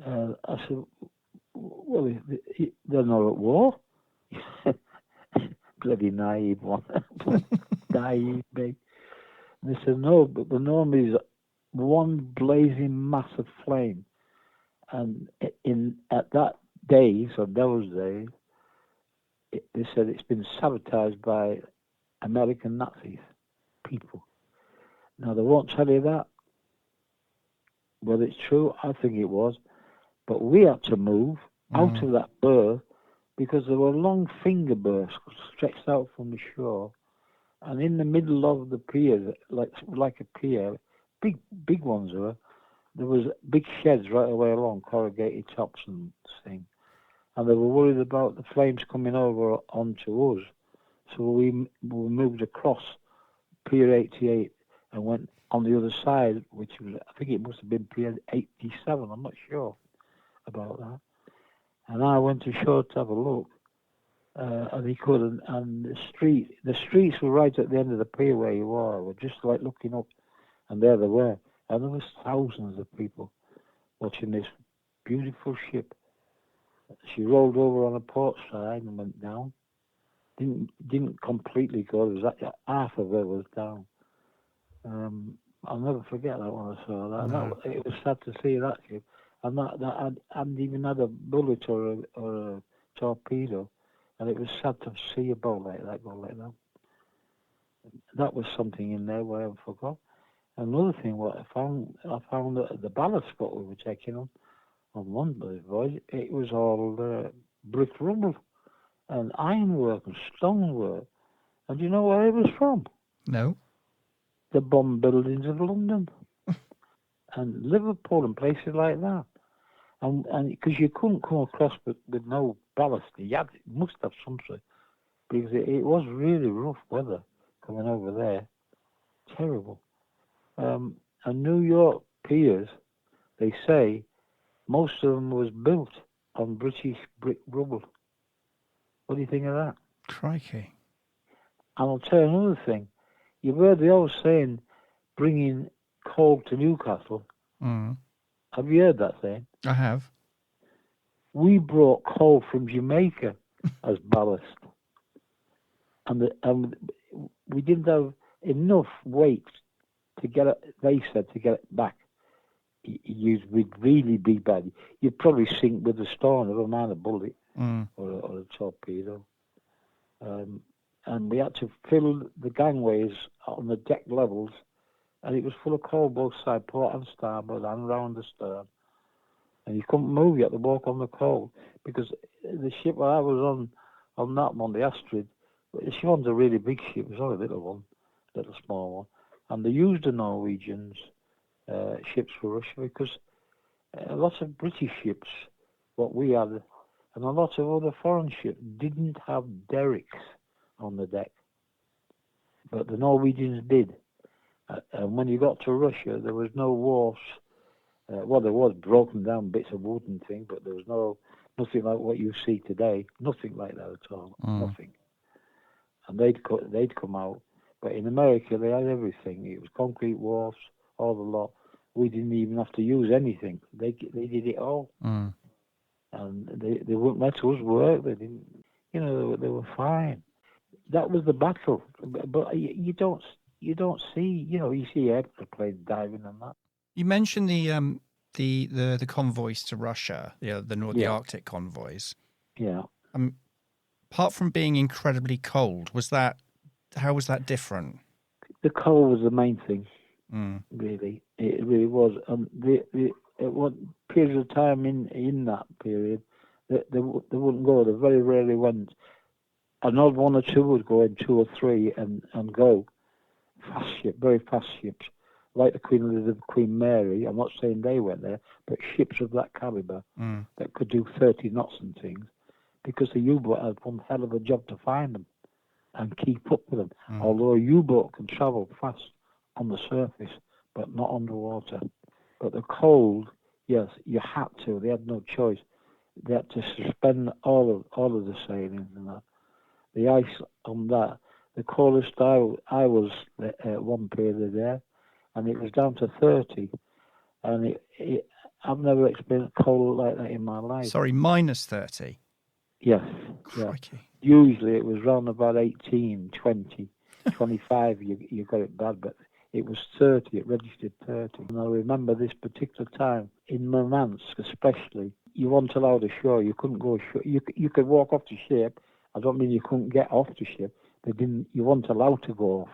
Speaker 4: I said, well, they're not at war. Bloody naive one. Naive, big. And they said, no, but the norm is one blazing mass of flame. And at that days, or those days, they said it's been sabotaged by American Nazis, people. Now, they won't tell you that. Whether it's true, I think it was. But we had to move out of that berth because there were long finger berths stretched out from the shore. And in the middle of the pier, like a pier, big ones there was big sheds right away along, corrugated tops and things. And they were worried about the flames coming over onto us. So we moved across Pier 88 and went on the other side, which was, I think it must have been Pier 87, I'm not sure about that. And I went ashore to have a look, and he couldn't. And the streets were right at the end of the pier where you were just like looking up, and there they were. And there was thousands of people watching this beautiful ship. She rolled over on the port side and went down. Didn't completely go. It was half of it was down. I'll never forget that when I saw that.
Speaker 2: No.
Speaker 4: It was sad to see that ship. And that hadn't even had a bullet or a torpedo. And it was sad to see a boat like that go like that. That was something in there where I forgot. Another thing, what I found that the ballast what we were taking on one voyage, it was all brick rubble and ironwork and stonework. And do you know where it was from?
Speaker 2: No.
Speaker 4: The bomb buildings of London and Liverpool and places like that. And because you couldn't come across with no ballast, you must have something, because it was really rough weather coming over there. Terrible. And New York piers, they say, most of them was built on British brick rubble. What do you think of that?
Speaker 2: Crikey.
Speaker 4: And I'll tell you another thing. You've heard the old saying, bringing coal to Newcastle. Have you heard that saying?
Speaker 2: I have.
Speaker 4: We brought coal from Jamaica as ballast. And we didn't have enough weight to get it, they said, to get it back. You'd really be bad. You'd probably sink with a storm, never mind a bullet or a torpedo. And we had to fill the gangways on the deck levels, and it was full of coal both sides, port and starboard, and round the stern. And you couldn't move, you had to walk on the coal, because the ship where I was on that one, the Astrid, she wasn't a really big ship, it was only a little small one. And they used the Norwegians' ships for Russia, because a lot of British ships, what we had, and a lot of other foreign ships didn't have derricks on the deck. But the Norwegians did. And when you got to Russia, there was no wharfs. Well, there was broken down bits of wood and thing, but there was nothing like what you see today. Nothing like that at all. Nothing. And they'd come out. But in America, they had everything. It was concrete wharfs, all the lot. We didn't even have to use anything. They did it all. And they wouldn't let us work. They didn't. They were fine. That was the battle. But you don't see. You see airplanes diving and that.
Speaker 2: You mentioned the convoys to Russia, the Arctic convoys.
Speaker 4: Yeah.
Speaker 2: Apart from being incredibly cold, how was that different?
Speaker 4: The cold was the main thing. Really, it really was. What period of time in that period, they wouldn't go. They very rarely went. An odd one or two would go in, 2 or 3, and go. Very fast ships, like the Queen Elizabeth, Queen Mary. I'm not saying they went there, but ships of that caliber that could do 30 knots and things, because the U-boat had one hell of a job to find them and keep up with them. Although a U-boat can travel fast on the surface, but not underwater. But the cold, yes, you had to. They had no choice. They had to suspend all of the sailings and that. The ice on that, the coldest I was at one period there, and it was down to 30. And I've never experienced cold like that in my life.
Speaker 2: Sorry, minus 30?
Speaker 4: Yes.
Speaker 2: Crikey.
Speaker 4: Yeah. Usually it was round about 18, 20, 25, you got it bad, but it was 30, it registered 30. And I remember this particular time, in Murmansk especially, you weren't allowed ashore, you couldn't go ashore. You could walk off the ship. I don't mean you couldn't get off the ship, you weren't allowed to go off.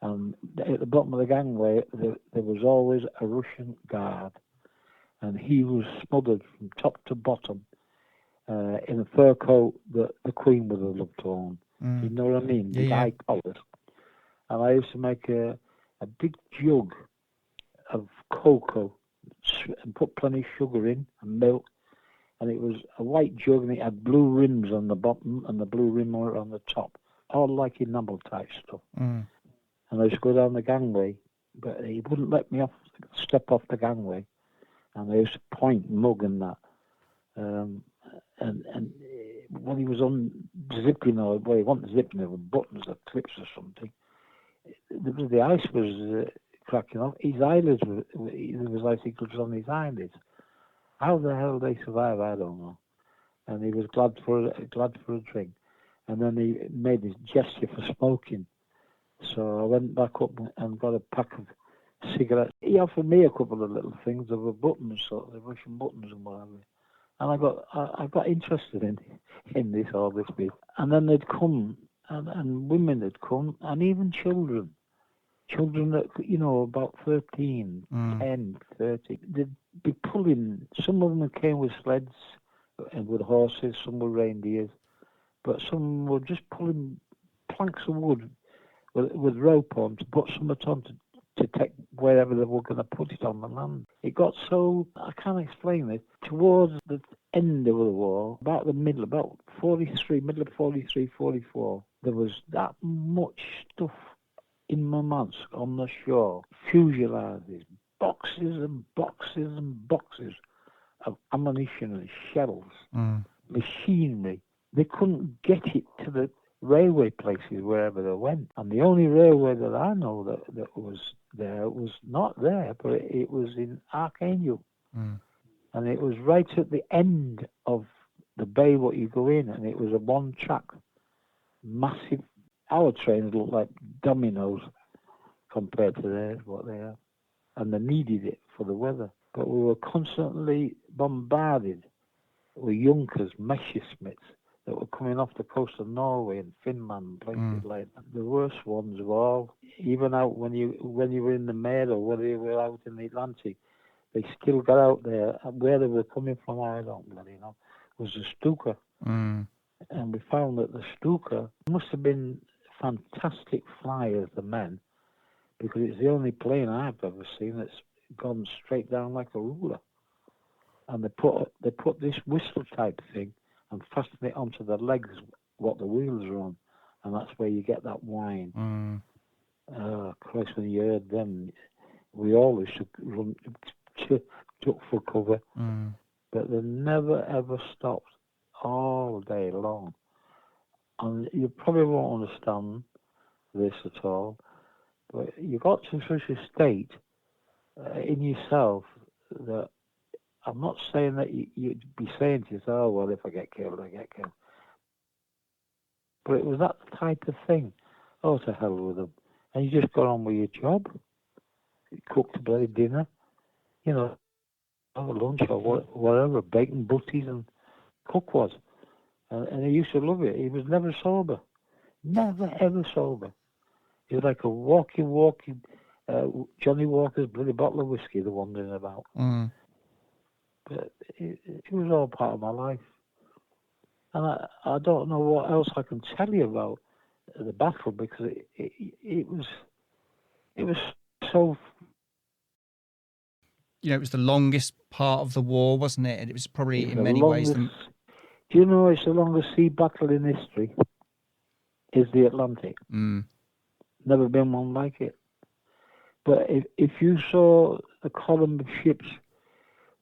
Speaker 4: And at the bottom of the gangway, there was always a Russian guard, and he was smothered from top to bottom in a fur coat that the Queen would have loved to own. You know what I mean?
Speaker 2: Yeah,
Speaker 4: With
Speaker 2: yeah.
Speaker 4: high collars. And I used to make a big jug of cocoa and put plenty of sugar in and milk. And it was a white jug, and it had blue rims on the bottom and the blue rim on the top, all like enamel type stuff. And I used to go down the gangway, but he wouldn't let me step off the gangway. And I used to point and mug and that. And when he was unzipping, or he wasn't zipping, there were buttons or clips or something, the ice was cracking off. His eyelids there was icicles on his eyelids. How the hell they survive, I don't know. And he was glad for a drink. And then he made his gesture for smoking. So I went back up and got a pack of cigarettes. He offered me a couple of little things that were buttons, sort of the Russian buttons and whatever. And I got interested in all this bit. And then they'd come, and women had come, and even children that, about 13, 10, 30. They'd be pulling. Some of them came with sleds and with horses, some were reindeers, but some were just pulling planks of wood with rope on to put some on to take wherever they were going to put it on the land. It got so, I can't explain it, towards the end of the war, about the middle, about 43, middle of 43, 44, there was that much stuff in Murmansk on the shore, fuselages, boxes and boxes and boxes of ammunition and shells, machinery. They couldn't get it to the railway places wherever they went. And the only railway that I know that was there was not there, but it was in Archangel. And it was right at the end of the bay what you go in, and it was a one-track, massive. Our trains looked like dominoes compared to theirs, what they are. And they needed it for the weather. But we were constantly bombarded with Junkers, Messerschmitts, that were coming off the coast of Norway and Finland, places like that. The worst ones of all, even out when you were in the Med or when you were out in the Atlantic, they still got out there. And where they were coming from, I don't bloody know, was the Stuka. And we found that the Stuka must have been fantastic flyers, the men, because it's the only plane I've ever seen that's gone straight down like a ruler. And they put this whistle type thing and fasten it onto the legs, what the wheels are on, and that's where you get that whine. Oh, Christ, when you heard them, we always took for cover, but they never ever stopped all day long. And you probably won't understand this at all, but you got to such a state in yourself that I'm not saying that you'd be saying to yourself, oh, well, if I get killed, I get killed. But it was that type of thing. Oh, to hell with them. And you just got on with your job. You cooked a bloody dinner, or lunch or whatever, bacon butties, and cook was. And he used to love it. He was never sober. Never, ever sober. He was like a walking Johnny Walker's bloody bottle of whiskey they're wandering about. But it was all part of my life. And I don't know what else I can tell you about the battle, because it was so...
Speaker 2: It was the longest part of the war, wasn't it? And it was probably in many ways...
Speaker 4: Do you know it's the longest sea battle in history? Is the Atlantic. Never been one like it. But if you saw the column of ships,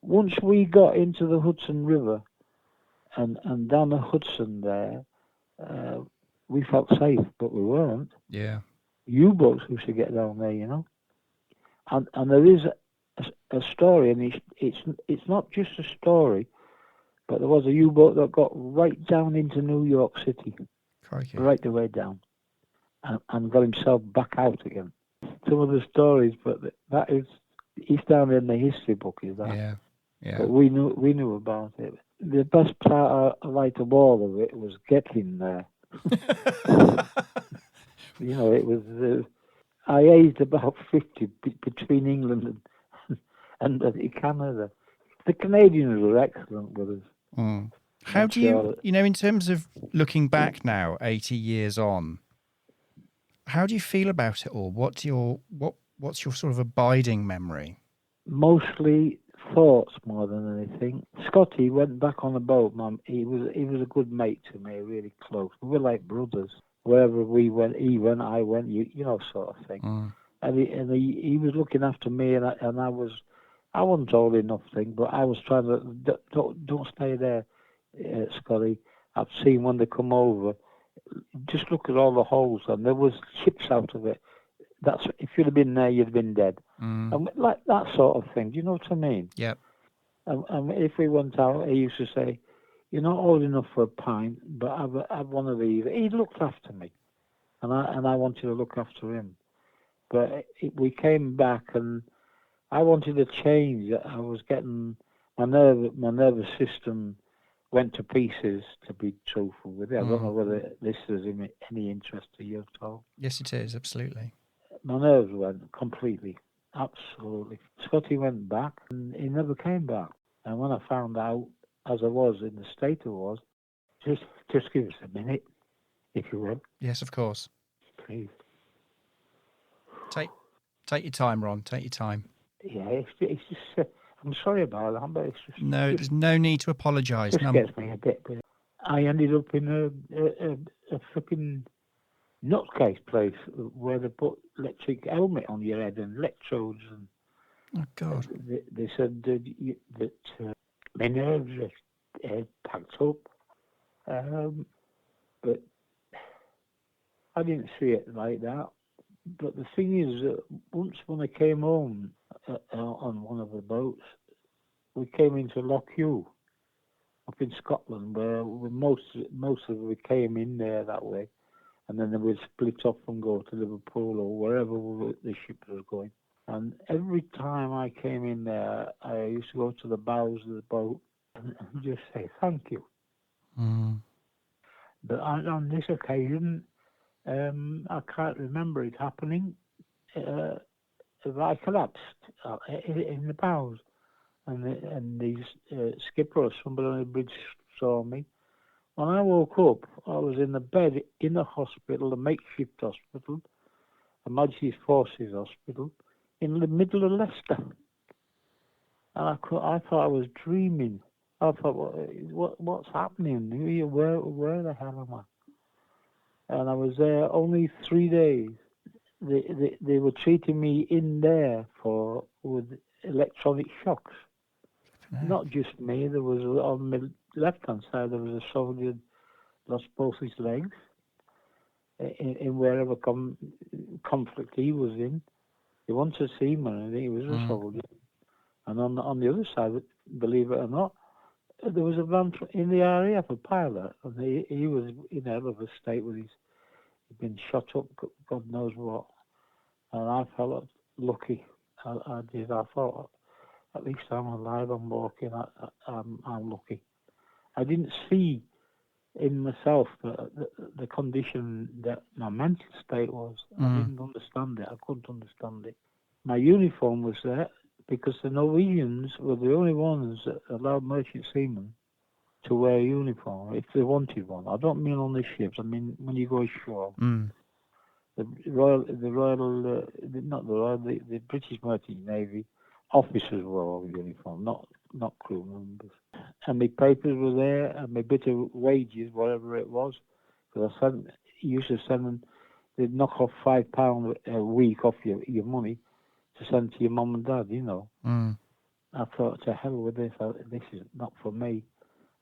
Speaker 4: once we got into the Hudson River and down the Hudson there, we felt safe, but we weren't.
Speaker 2: Yeah.
Speaker 4: U-boats used to get down there, you know. And there is a story, and it's not just a story, but there was a U-boat that got right down into New York City,
Speaker 2: Crikey.
Speaker 4: right the way down, and got himself back out again. Some of the stories, but that is, it's down in the history book, is that?
Speaker 2: Yeah. Yeah.
Speaker 4: But we knew about it. The best part I liked of all of it was getting there. You know, it was. I aged about 50 between England and Canada. The Canadians were excellent with us.
Speaker 2: Mm. How do you, in terms of looking back now, 80 years on, how do you feel about it all? What's your sort of abiding memory?
Speaker 4: Mostly thoughts more than anything. Scotty went back on the boat, man. He was a good mate to me, really close. We were like brothers. Wherever we went, he went, I went, you know, sort of thing.
Speaker 2: Mm.
Speaker 4: And he was looking after me, and I wasn't old enough, but I was trying to don't stay there, Scotty. I've seen when they come over, just look at all the holes, and there was chips out of it. That's, if you'd have been there, you'd have been dead.
Speaker 2: Mm.
Speaker 4: And like that sort of thing. Do you know what I mean?
Speaker 2: Yep.
Speaker 4: And if we went out, he used to say, "You're not old enough for a pint, but have one of these." He looked after me, and I wanted to look after him. But we came back, and I wanted to change. I was getting my nervous system went to pieces. To be truthful with you, I don't know whether this is any interest to you at all.
Speaker 2: Yes, it is, absolutely.
Speaker 4: My nerves went completely, absolutely. Scotty went back, and he never came back. And when I found out, as I was in the state I was, just give us a minute, if you will.
Speaker 2: Yes, of course.
Speaker 4: Please.
Speaker 2: Take your time, Ron. Take your time.
Speaker 4: Yeah, it's just. I'm sorry about that, but it's just.
Speaker 2: No, there's no need to apologise.
Speaker 4: Just gets me a bit. But I ended up in a flipping nutcase place where they put electric helmet on your head and electrodes, and
Speaker 2: Oh God.
Speaker 4: they said that my nerves are packed up, but I didn't see it like that. But the thing is, once when I came home on one of the boats, we came into Loch Ewe up in Scotland, where most of we came in there that way, and then they would split off and go to Liverpool or wherever the ship was going. And every time I came in there, I used to go to the bows of the boat and just say thank you.
Speaker 2: Mm.
Speaker 4: But on this occasion, I can't remember it happening. I collapsed in the bows, and the skipper or somebody on the bridge saw me. When I woke up, I was in the bed in a hospital, a makeshift hospital, a Majesty's Forces hospital, in the middle of Leicester. And I thought I was dreaming. I thought, what's happening? Where the hell am I? And I was there only 3 days. They were treating me in there with electronic shocks. Not just me. There was on the left-hand side, there was a soldier lost both his legs in wherever conflict he was in. He wanted a seaman, and he was a soldier. And on the other side, believe it or not, there was a man in the RAF, a pilot, and he was in a hell of a state with he'd been shot up, God knows what. And I felt lucky. I did. I thought, at least I'm alive, I'm walking, I'm lucky. I didn't see in myself the condition that my mental state was. I didn't understand it. I couldn't understand it. My uniform was there because the Norwegians were the only ones that allowed merchant seamen to wear a uniform if they wanted one. I don't mean on the ships. I mean when you go ashore. The British Merchant Navy officers wore a uniform, not crew members. And my papers were there, and my bit of wages, whatever it was, because used to send them, they'd knock off £5 a week off your money to send to your mum and dad, you know. I thought, to hell with this. This is not for me.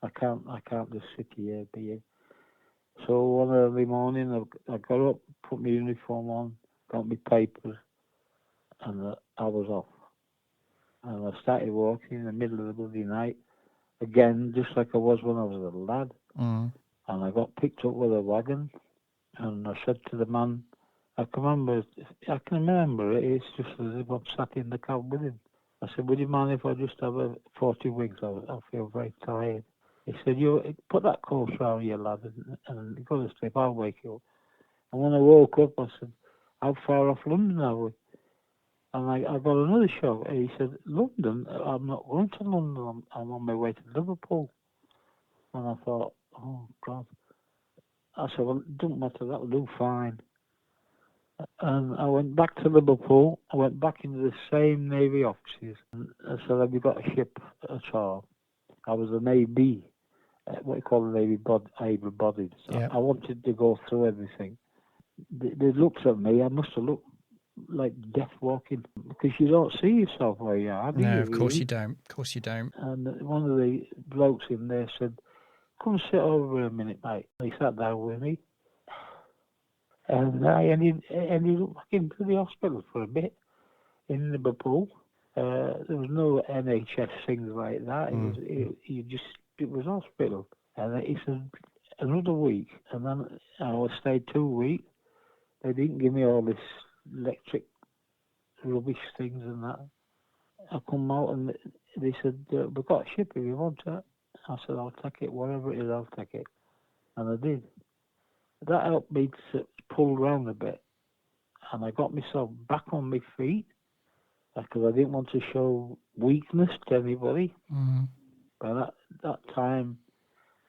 Speaker 4: I can't just sit here, be So one early morning, I got up, put my uniform on, got my papers, and I was off. And I started walking in the middle of the bloody night, again, just like I was when I was a lad.
Speaker 2: Mm.
Speaker 4: And I got picked up with a wagon, and I said to the man, I can remember it, it's just as if I'm sat in the cab with him. I said, would you mind if I just have a 40 winks? I feel very tired. He said, you put that coat around you, lad, and go to sleep, I'll wake you up. And when I woke up, I said, how far off London are we? And I got another shock. He said, London? I'm not going to London, I'm on my way to Liverpool. And I thought, oh, God. I said, well, it doesn't matter, that'll do fine. And I went back to Liverpool. I went back into the same Navy offices. And I said, have you got a ship at all? I was an AB, what you call an able-bodied. So
Speaker 2: Yeah.
Speaker 4: I wanted to go through everything. They looked at me. I must have looked like death walking, because you don't see yourself where you are, do
Speaker 2: No,
Speaker 4: you,
Speaker 2: of course
Speaker 4: really?
Speaker 2: you don't. Of course you don't.
Speaker 4: And one of the blokes in there said, come sit over a minute, mate. He sat down with me. And I ended up back into the hospital for a bit in Liverpool. There was no NHS things like that. It was hospital. And he said another week, and then I stayed 2 weeks. They didn't give me all this electric rubbish things and that. I come out and they said, we've got a ship if you want it. I said, I'll take it, whatever it is, I'll take it. And I did. That helped me to pull round a bit. And I got myself back on my feet, because I didn't want to show weakness to anybody.
Speaker 2: Mm.
Speaker 4: By that time,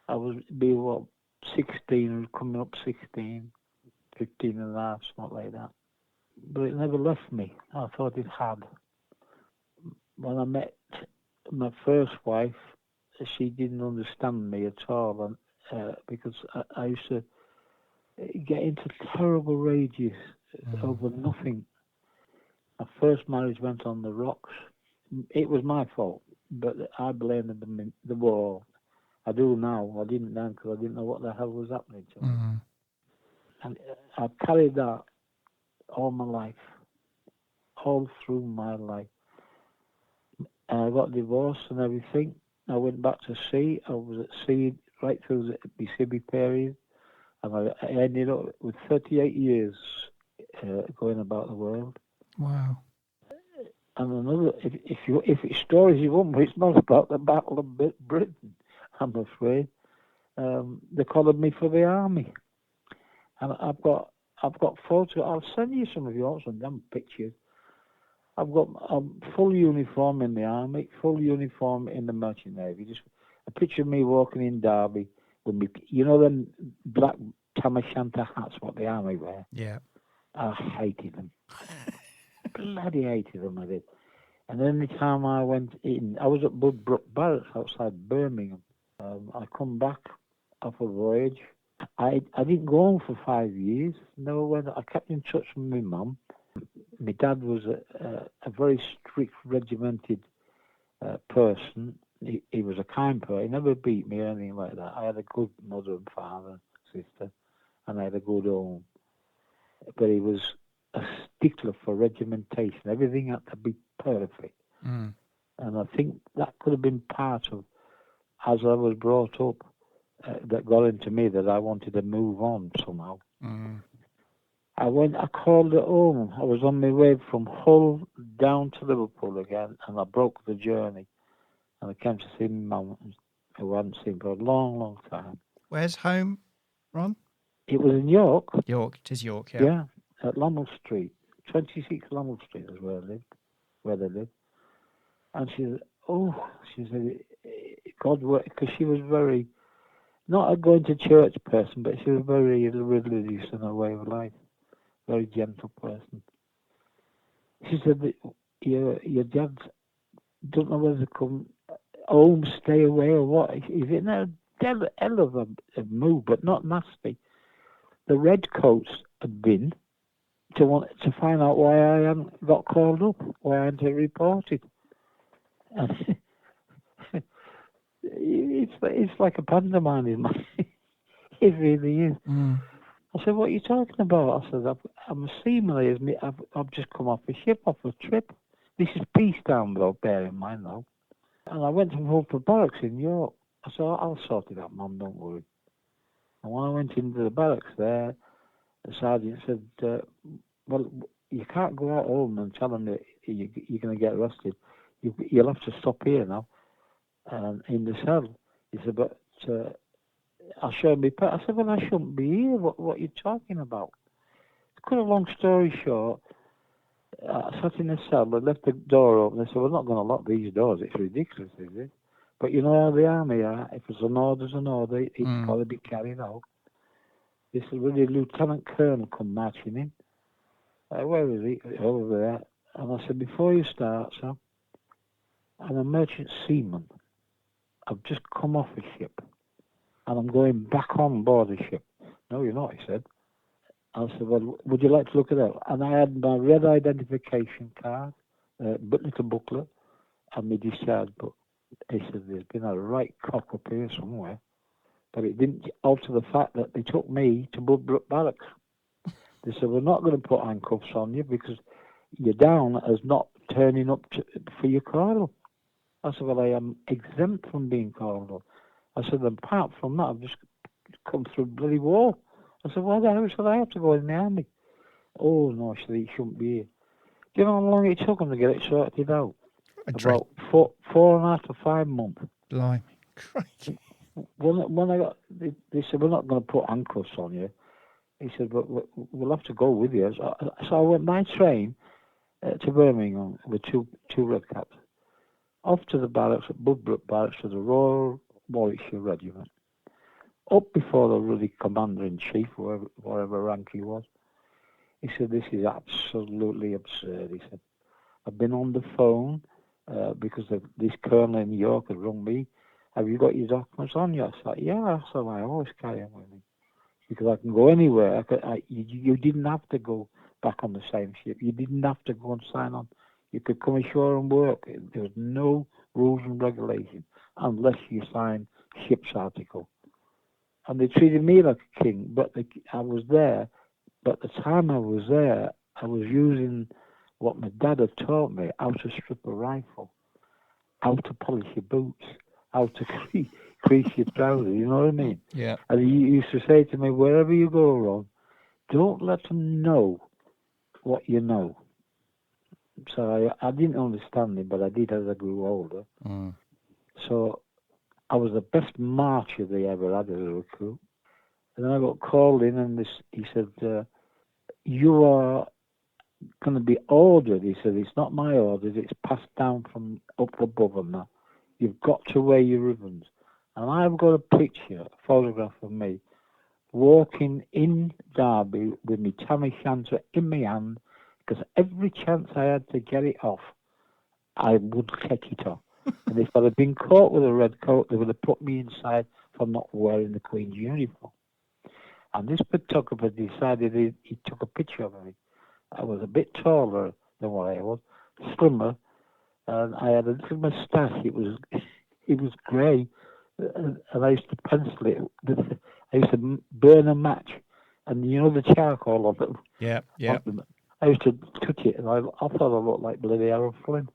Speaker 4: I was 16, coming up 16, 15 and a half, something like that. But it never left me. I thought it had. When I met my first wife, she didn't understand me at all, and because I used to get into terrible rages over nothing. My first marriage went on the rocks. It was my fault, but I blamed the war. I do now. I didn't then because I didn't know what the hell was happening to me.
Speaker 2: Mm.
Speaker 4: And I've carried that all my life, all through my life. And I got divorced and everything. I went back to sea. I was at sea right through the Mississippi period. And I ended up with 38 years going about the world.
Speaker 2: Wow.
Speaker 4: And another, if it's stories you want, but it's not about the Battle of Britain, I'm afraid. They called me for the army. And I've got photos. I'll send you some of yours and them pictures. I've got a full uniform in the army, full uniform in the merchant navy. Just a picture of me walking in Derby with me, you know them black tam o' shanter hats what the army wear?
Speaker 2: Yeah.
Speaker 4: I hated them. Bloody hated them, I did. And then the time I went in, I was at Budbrook Barracks outside Birmingham. I come back off a voyage. I didn't go home for 5 years. No, I kept in touch with my mum. My dad was a very strict, regimented person. He was a kind person. He never beat me or anything like that. I had a good mother and father, sister, and I had a good home. But he was a stickler for regimentation. Everything had to be perfect.
Speaker 2: Mm.
Speaker 4: And I think that could have been part of, as I was brought up, that got into me that I wanted to move on somehow.
Speaker 2: Mm.
Speaker 4: I called it home. I was on my way from Hull down to Liverpool again, and I broke the journey. And I came to see my mum, who I hadn't seen for a long, long time.
Speaker 2: Where's home, Ron?
Speaker 4: It was in York.
Speaker 2: York. It is York, yeah.
Speaker 4: Yeah, at Lammle Street. 26 Lammle Street is where they lived. And she said, God, because she was very, not a going to church person, but she was very religious in her way of life. Very gentle person. She said that your dad don't know whether to come home, stay away, or what. He's in a hell of a mood, but not nasty. The Redcoats had been to find out why I hadn't got called up, why I hadn't reported. And it's like a pantomime in my. It really is.
Speaker 2: Mm.
Speaker 4: I said, what are you talking about? I said, I'm a seaman. I've just come off a ship, off a trip. This is peacetime, though, bear in mind, though. And I went to Overboard barracks in York. I said, I'll sort it out, Mum, don't worry. And when I went into the barracks there, the sergeant said, well, you can't go out home and tell them that you're going to get arrested. You'll have to stop here now, in the cell. He said, but I'll show me. I said, well, I shouldn't be here. What are you talking about? To cut a long story short, I sat in the cell, but left the door open. They said, we're not going to lock these doors. It's ridiculous, is it? But you know how the army are. If it's an order, it's an order. It's got to be carried out. This is really Lieutenant Colonel come marching in. Where is he? Over there. And I said, before you start, sir, I'm a merchant seaman. I've just come off a ship. And I'm going back on board the ship. No, you're not, he said. I said, well, would you like to look at that? And I had my red identification card, little booklet, and my discharge book. He said, there's been a right cock up here somewhere. But it didn't alter the fact that they took me to Budbrook Barracks. They said, we're not going to put handcuffs on you because you're down as not turning up for your call. I said, well, I am exempt from being called up. I said, apart from that, I've just come through the bloody wall. I said, why the hell should I have to go in the army? Oh, no, she said, you shouldn't be here. Do you know how long it took them to get it sorted out? About 4.5 to 5 months.
Speaker 2: Blimey. Crikey.
Speaker 4: When I got, they said, we're not going to put handcuffs on you. He said, but we'll have to go with you. So I went by train to Birmingham with two red caps. Off to the barracks at Budbrook Barracks to the Royal Warwickshire Regiment. Up before the really commander-in-chief, whatever rank he was. He said, this is absolutely absurd. He said, I've been on the phone because this colonel in New York had rung me. Have you got your documents on you? I said, yeah. I said, I always carry them with me. Because I can go anywhere. You didn't have to go back on the same ship. You didn't have to go and sign on. You could come ashore and work. There was no rules and regulation unless you signed ship's article. And they treated me like a king, but I was there. But the time I was there, I was using what my dad had taught me, how to strip a rifle, how to polish your boots, how to crease your trousers, you know what I mean?
Speaker 2: Yeah.
Speaker 4: And he used to say to me, wherever you go, Ron, don't let them know what you know. So I didn't understand it, but I did as I grew older.
Speaker 2: Mm.
Speaker 4: So I was the best marcher they ever had as a recruit. And then I got called in, and he said, you are going to be ordered. He said, it's not my orders, it's passed down from up above and that. You've got to wear your ribbons. And I've got a picture, a photograph of me, walking in Derby with my tam o' shanter in my hand, because every chance I had to get it off, I would take it off. And if I'd have been caught with a red coat, they would have put me inside for not wearing the Queen's uniform. And this photographer decided he took a picture of me. I was a bit taller than what I was, slimmer, and I had a little moustache. It was grey, and I used to pencil it. I used to burn a match, and you know the charcoal on it.
Speaker 2: Yeah.
Speaker 4: I used to touch it, and I thought I looked like bloody Errol Flynn.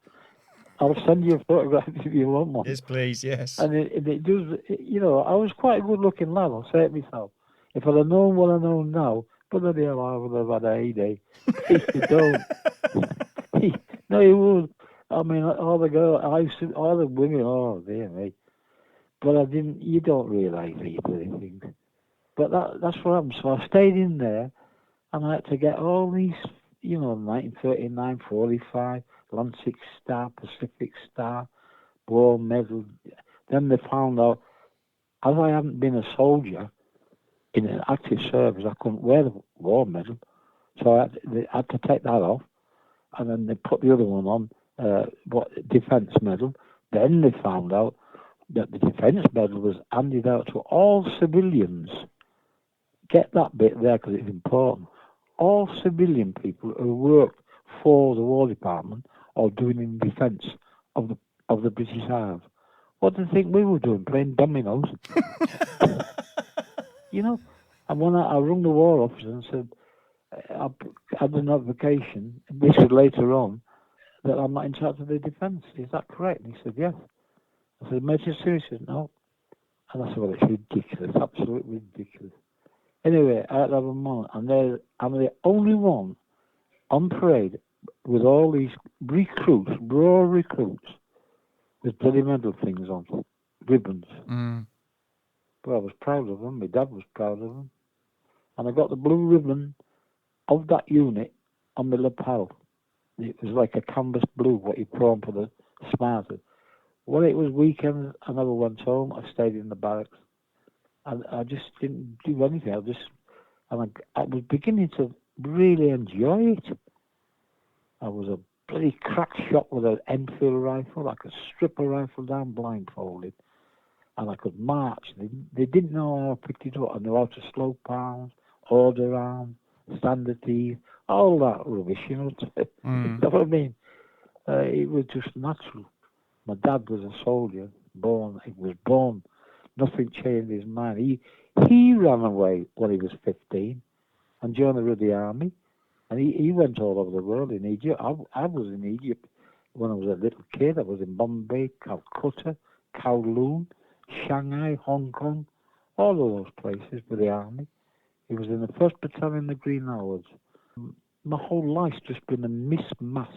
Speaker 4: I'll send you a photograph if you want one.
Speaker 2: Yes, please, yes.
Speaker 4: And it does, you know, I was quite a good-looking lad, I'll say it myself. If I'd have known what I know now, bloody hell, I would have had a heyday. He don't. No, he would. I mean, all the girls, all the women, oh, dear me. But I didn't, you don't realise these bloody things. But that's what happened. So I stayed in there, and I had to get all these, you know, 1939, 45, Atlantic Star, Pacific Star, War Medal. Then they found out, as I hadn't been a soldier in an active service, I couldn't wear the War Medal. So I had to take that off. And then they put the other one on, Defence Medal. Then they found out that the Defence Medal was handed out to all civilians. Get that bit there because it's important. All civilian people who worked for the War Department or doing in defence of the British Isles. What do you think we were doing? Playing dominoes? You know, and when I rung the war officer and said, I had a notification, this was later on, that I'm not in charge of the defence. Is that correct? And he said, yes. I said, Major Serious? He said, no. And I said, well, it's ridiculous, absolutely ridiculous. Anyway, I had to have a moment, and I'm the only one on parade with all these recruits, raw recruits, with bloody medal things on, ribbons.
Speaker 2: Mm.
Speaker 4: But I was proud of them, my dad was proud of them. And I got the blue ribbon of that unit on my lapel. It was like a canvas blue, what you put on for the smarters. When it was weekends, I never went home. I stayed in the barracks. And I just didn't do anything. I was beginning to really enjoy it. I was a bloody crack shot with an Enfield rifle. I could strip a rifle down blindfolded. And I could march. They didn't know how I picked it up. I knew how to slow pounds, order arms, standard teeth, all that rubbish, you know. You know what I mean? It was just natural. My dad was a soldier, he was born. Nothing changed his mind. He ran away when he was 15 and joined the army. And he went all over the world in Egypt. I was in Egypt when I was a little kid. I was in Bombay, Calcutta, Kowloon, Shanghai, Hong Kong, all of those places with the army. He was in the 1st Battalion of Green Hours. My whole life's just been a mismatch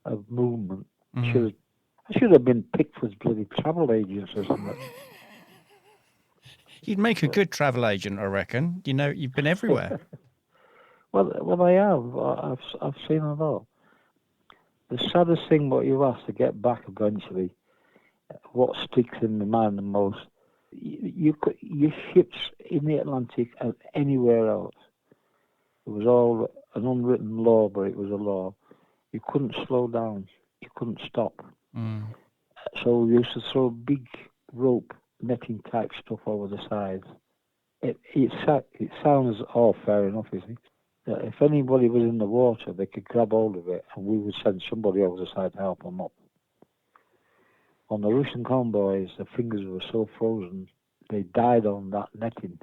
Speaker 4: of movement. I should have been picked for bloody travel agents or something.
Speaker 2: You'd make a good travel agent, I reckon. You know, you've been everywhere.
Speaker 4: Well, I have. I've seen it all. The saddest thing, what you asked to get back eventually, what sticks in my mind the most, your ships in the Atlantic and anywhere else, it was all an unwritten law, but it was a law. You couldn't slow down. You couldn't stop. So we used to throw big rope netting type stuff over the sides. It sounds all fair enough, you see. That if anybody was in the water, they could grab hold of it, and we would send somebody over the side to help them up. On the Russian convoys, the fingers were so frozen, they died on that netting.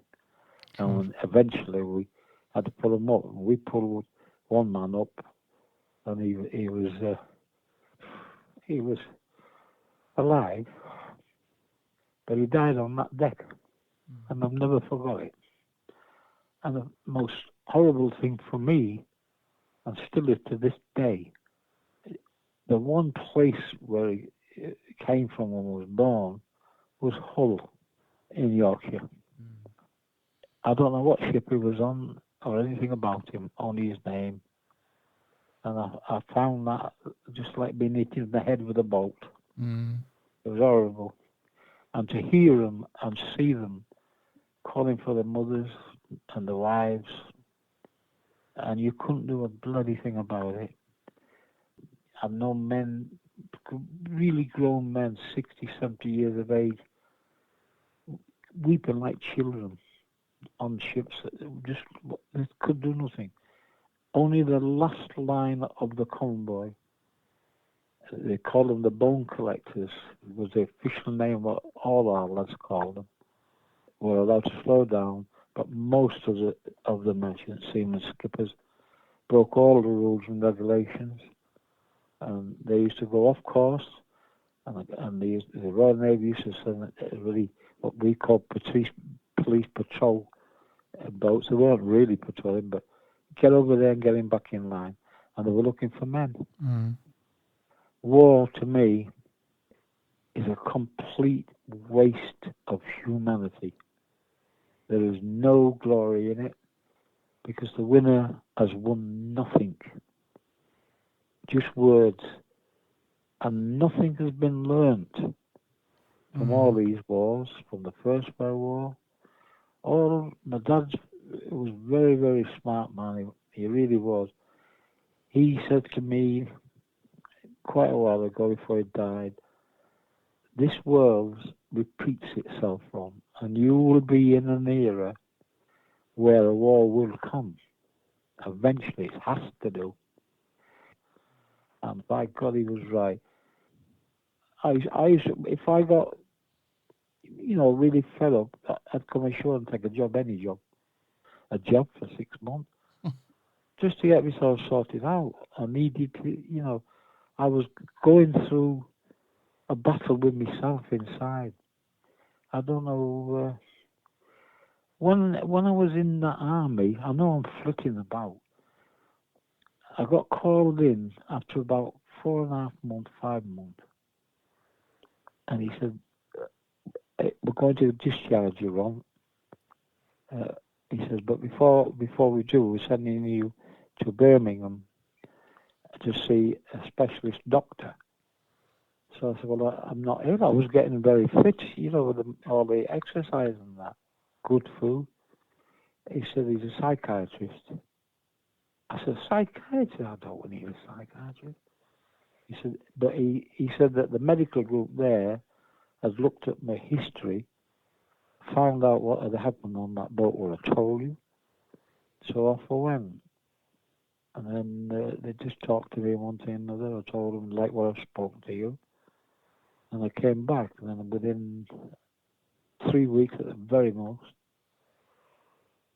Speaker 4: And eventually we had to pull them up. And we pulled one man up, and he was alive, but he died on that deck. And I've never forgot it. And the most horrible thing for me, and still is to this day, the one place where he came from when he was born was Hull in Yorkshire. I don't know what ship he was on or anything about him, only his name. And I found that just like being hit in the head with a bolt. It was horrible. And to hear them and see them calling for their mothers and their wives, and you couldn't do a bloody thing about it. I've known men, really grown men, 60, 70 years of age, weeping like children on ships that just could do nothing. Only the last line of the convoy, they call them the bone collectors, was the official name what all our lads called them, were allowed to slow down, but most of the merchant seamen skippers broke all the rules and regulations, and they used to go off course, and the Royal Navy used to send really what we call police patrol boats. They weren't really patrolling, but get over there and get him back in line, and they were looking for men. War, to me, is a complete waste of humanity. There is no glory in it, because the winner has won nothing. Just words. And nothing has been learnt from all these wars, from the First World War. My dad was very, very smart man. He really was. He said to me quite a while ago before he died, this world repeats itself on, and you will be in an era where a war will come. Eventually, it has to and by God, he was right. If I got really fed up, I'd come ashore and take a job for 6 months, just to get myself sorted out. I needed to, I was going through a battle with myself inside. I don't know. When I was in the army, I know I'm flitting about. I got called in after about 4.5 months, 5 months, and he said, "We're going to discharge you, Ron." He says, "But before we do, we're sending you to Birmingham to see a specialist doctor." So I said, "Well, I'm not ill. I was getting very fit, with all the exercise and that, good food." He said, "He's a psychiatrist." I said, "Psychiatrist? I don't need a psychiatrist." He said, but he said that the medical group there has looked at my history, found out what had happened on that boat, what I told you. So off I went. And then they just talked to me one thing and another. I told them, like what I've spoken to you. And I came back, and then within 3 weeks at the very most,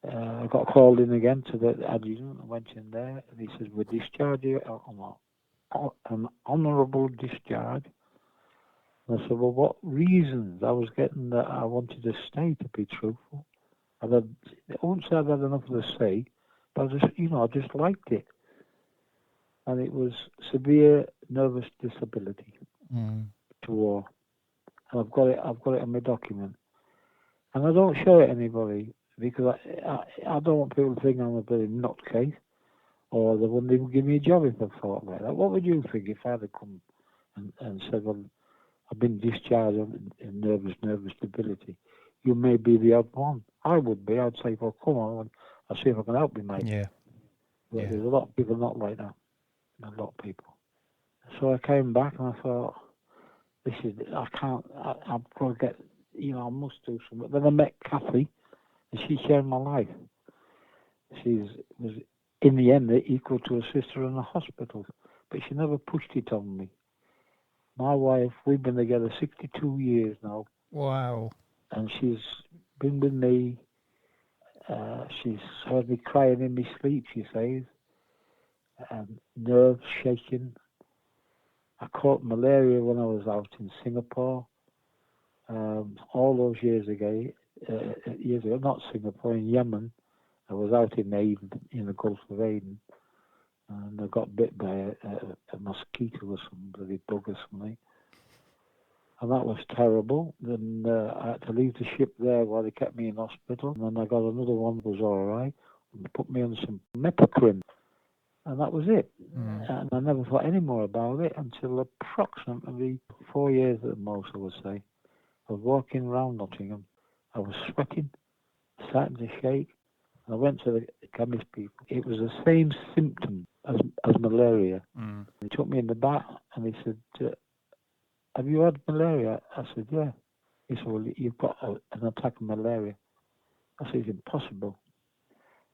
Speaker 4: I got called in again to the adjutant. I went in there, and he says, "We discharge you on an honourable discharge." And I said, "Well, what reasons?" I was getting that I wanted to stay, to be truthful. I wouldn't say I'd had enough of the sea, but I just liked it. And it was severe nervous disability to war. And I've got it on my document. And I don't show it to anybody, because I don't want people to think I'm a bloody nutcase, or they wouldn't even give me a job if I thought like that. What would you think if I'd have come and said, "Well, I've been discharged in nervous stability. You may be the odd one." I would be. I'd say, "Well, come on, I'll see if I can help you, mate."
Speaker 2: Yeah.
Speaker 4: But there's a lot of people not like that. A lot of people. So I came back and I thought, I can't, I've got to get, I must do something. Then I met Kathy, and she changed my life. She was, in the end, equal to a sister in a hospital, but she never pushed it on me. My wife, we've been together 62 years now.
Speaker 2: Wow.
Speaker 4: And she's been with me. She's heard me crying in my sleep, she says, and nerves shaking. I caught malaria when I was out in Singapore, all those years ago, not Singapore, in Yemen. I was out in Aden, in the Gulf of Aden, and I got bit by a mosquito or some bloody bug or something. And that was terrible. Then I had to leave the ship there while they kept me in hospital. And then I got another one that was all right. And they put me on some mepacrin. And that was it. And I never thought any more about it until approximately 4 years at the most, I would say. I was walking around Nottingham. I was sweating, starting to shake. I went to the chemist people. It was the same symptom as malaria. He took me in the back and he said, "Have you had malaria?" I said, "Yeah." He said, "Well, you've got an attack of malaria." I said, "It's impossible."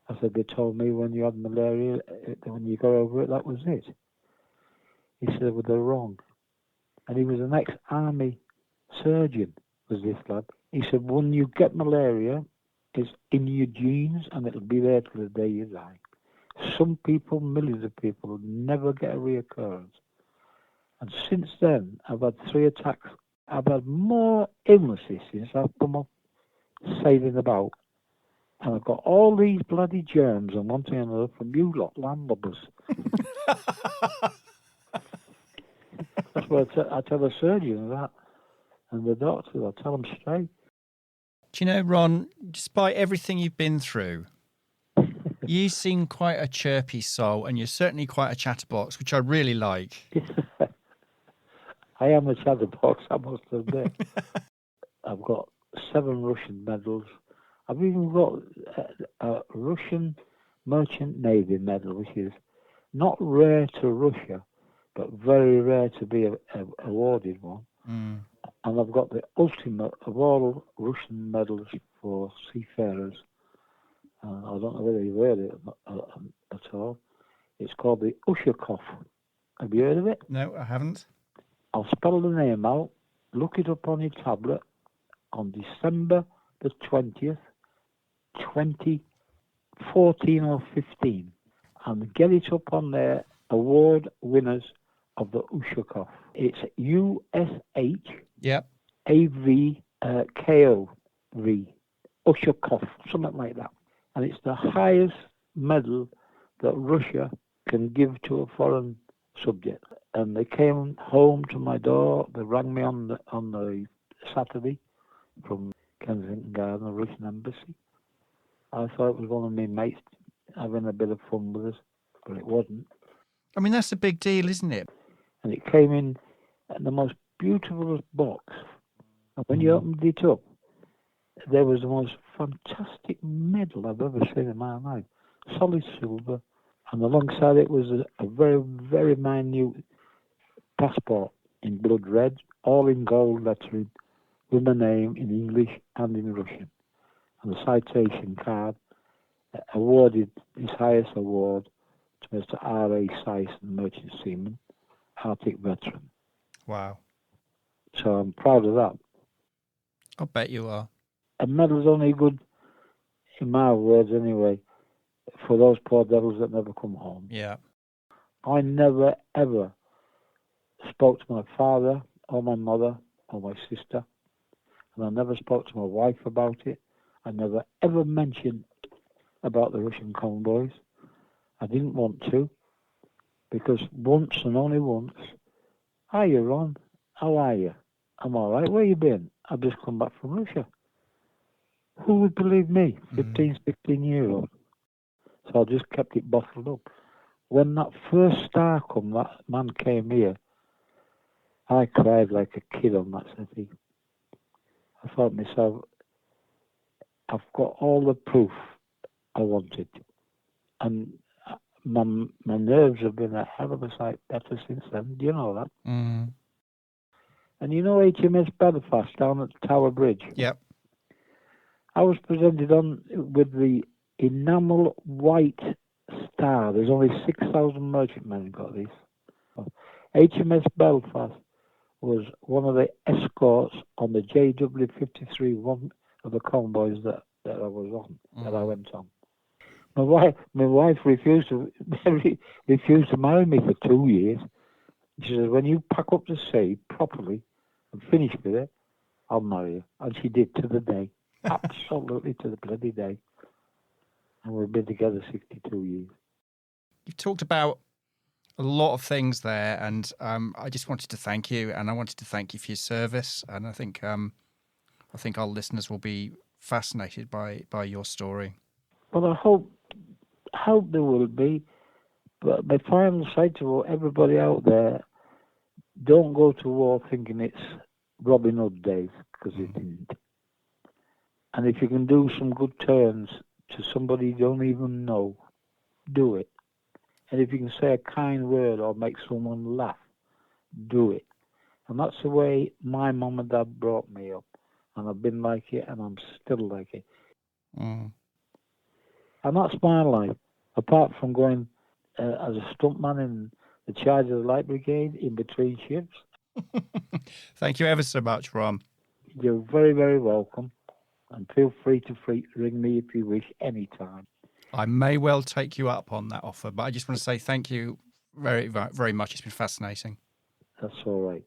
Speaker 4: I said, "They told me when you had malaria, when you got over it, that was it." He said, "Well, they're wrong." And he was an ex-army surgeon, was this lad. He said, "When you get malaria, it's in your genes and it'll be there till the day you die. Some people, millions of people, never get a reoccurrence." And since then, I've had 3 attacks. I've had more illnesses since I've come up sailing about. And I've got all these bloody germs and one thing or another from you lot, landlubbers. That's what I tell the surgeon that. And the doctor, I tell them straight.
Speaker 2: Do you know, Ron, despite everything you've been through, you seem quite a chirpy soul, and you're certainly quite a chatterbox, which I really like.
Speaker 4: I am a chatterbox, I must admit. I've got 7 Russian medals. I've even got a Russian Merchant Navy medal, which is not rare to Russia, but very rare to be awarded one. And I've got the ultimate of all Russian medals for seafarers. I don't know whether you've heard it at all. It's called the Ushakov. Have you heard of it?
Speaker 2: No, I haven't.
Speaker 4: I'll spell the name out. Look it up on your tablet. on December the 20th, 2014 or 15, and get it up on their award winners of the Ushakov. It's USH
Speaker 2: Yep.
Speaker 4: AVKOV, Ushakov, something like that. And it's the highest medal that Russia can give to a foreign subject. And they came home to my door. They rang me on the Saturday from Kensington Garden, the Russian embassy. I thought it was one of my mates having a bit of fun with us, but it wasn't.
Speaker 2: I mean, that's a big deal, isn't it?
Speaker 4: And it came in the most beautiful box. And when you opened it up, there was the most fantastic medal I've ever seen in my life. Solid silver. And alongside it was a very, very minute passport in blood red, all in gold lettering, with my name in English and in Russian. And the citation card awarded his highest award to Mr. R.A. Syson, Merchant Seaman, Arctic veteran.
Speaker 2: Wow.
Speaker 4: So I'm proud of that.
Speaker 2: I bet you are.
Speaker 4: A medal's only good, in my words anyway, for those poor devils that never come home.
Speaker 2: Yeah.
Speaker 4: I never, ever spoke to my father or my mother or my sister, and I never spoke to my wife about it. I never, ever mentioned about the Russian convoys. I didn't want to, because once and only once, "Hiya, Ron, how are you?" "I'm all right, where you been?" "I've just come back from Russia." Who would believe me, 15, 16-year-old? So I just kept it bottled up. When that first star come, that man came here, I cried like a kid on that settee. I thought to myself, I've got all the proof I wanted. And my nerves have been a hell of a sight better since then. Do you know that?
Speaker 2: Mm.
Speaker 4: And you know HMS Belfast down at Tower Bridge?
Speaker 2: Yep.
Speaker 4: I was presented on with the enamel white star. There's only 6,000 merchantmen got this. HMS Belfast was one of the escorts on the JW53, one of the convoys that I was on, that I went on. My wife refused to marry me for 2 years. She said, "When you pack up to sea properly and finish with it, I'll marry you." And she did, to the day. Absolutely to the bloody day. And we've been together 62 years.
Speaker 2: You've talked about a lot of things there, and I just wanted to thank you, and I wanted to thank you for your service. And I think our listeners will be fascinated by your story.
Speaker 4: Well, I hope there will be. But my final say to everybody out there, don't go to war thinking it's Robin Hood days, because it didn't. And if you can do some good turns to somebody you don't even know, do it. And if you can say a kind word or make someone laugh, do it. And that's the way my mum and dad brought me up. And I've been like it, and I'm still like it.
Speaker 2: Mm.
Speaker 4: And that's my life. Apart from going as a stuntman in the charge of the Light Brigade in between shifts.
Speaker 2: Thank you ever so much, Ron.
Speaker 4: You're very, very welcome. And feel free to ring me if you wish, anytime.
Speaker 2: I may well take you up on that offer, but I just want to say thank you very, very much. It's been fascinating.
Speaker 4: That's all right.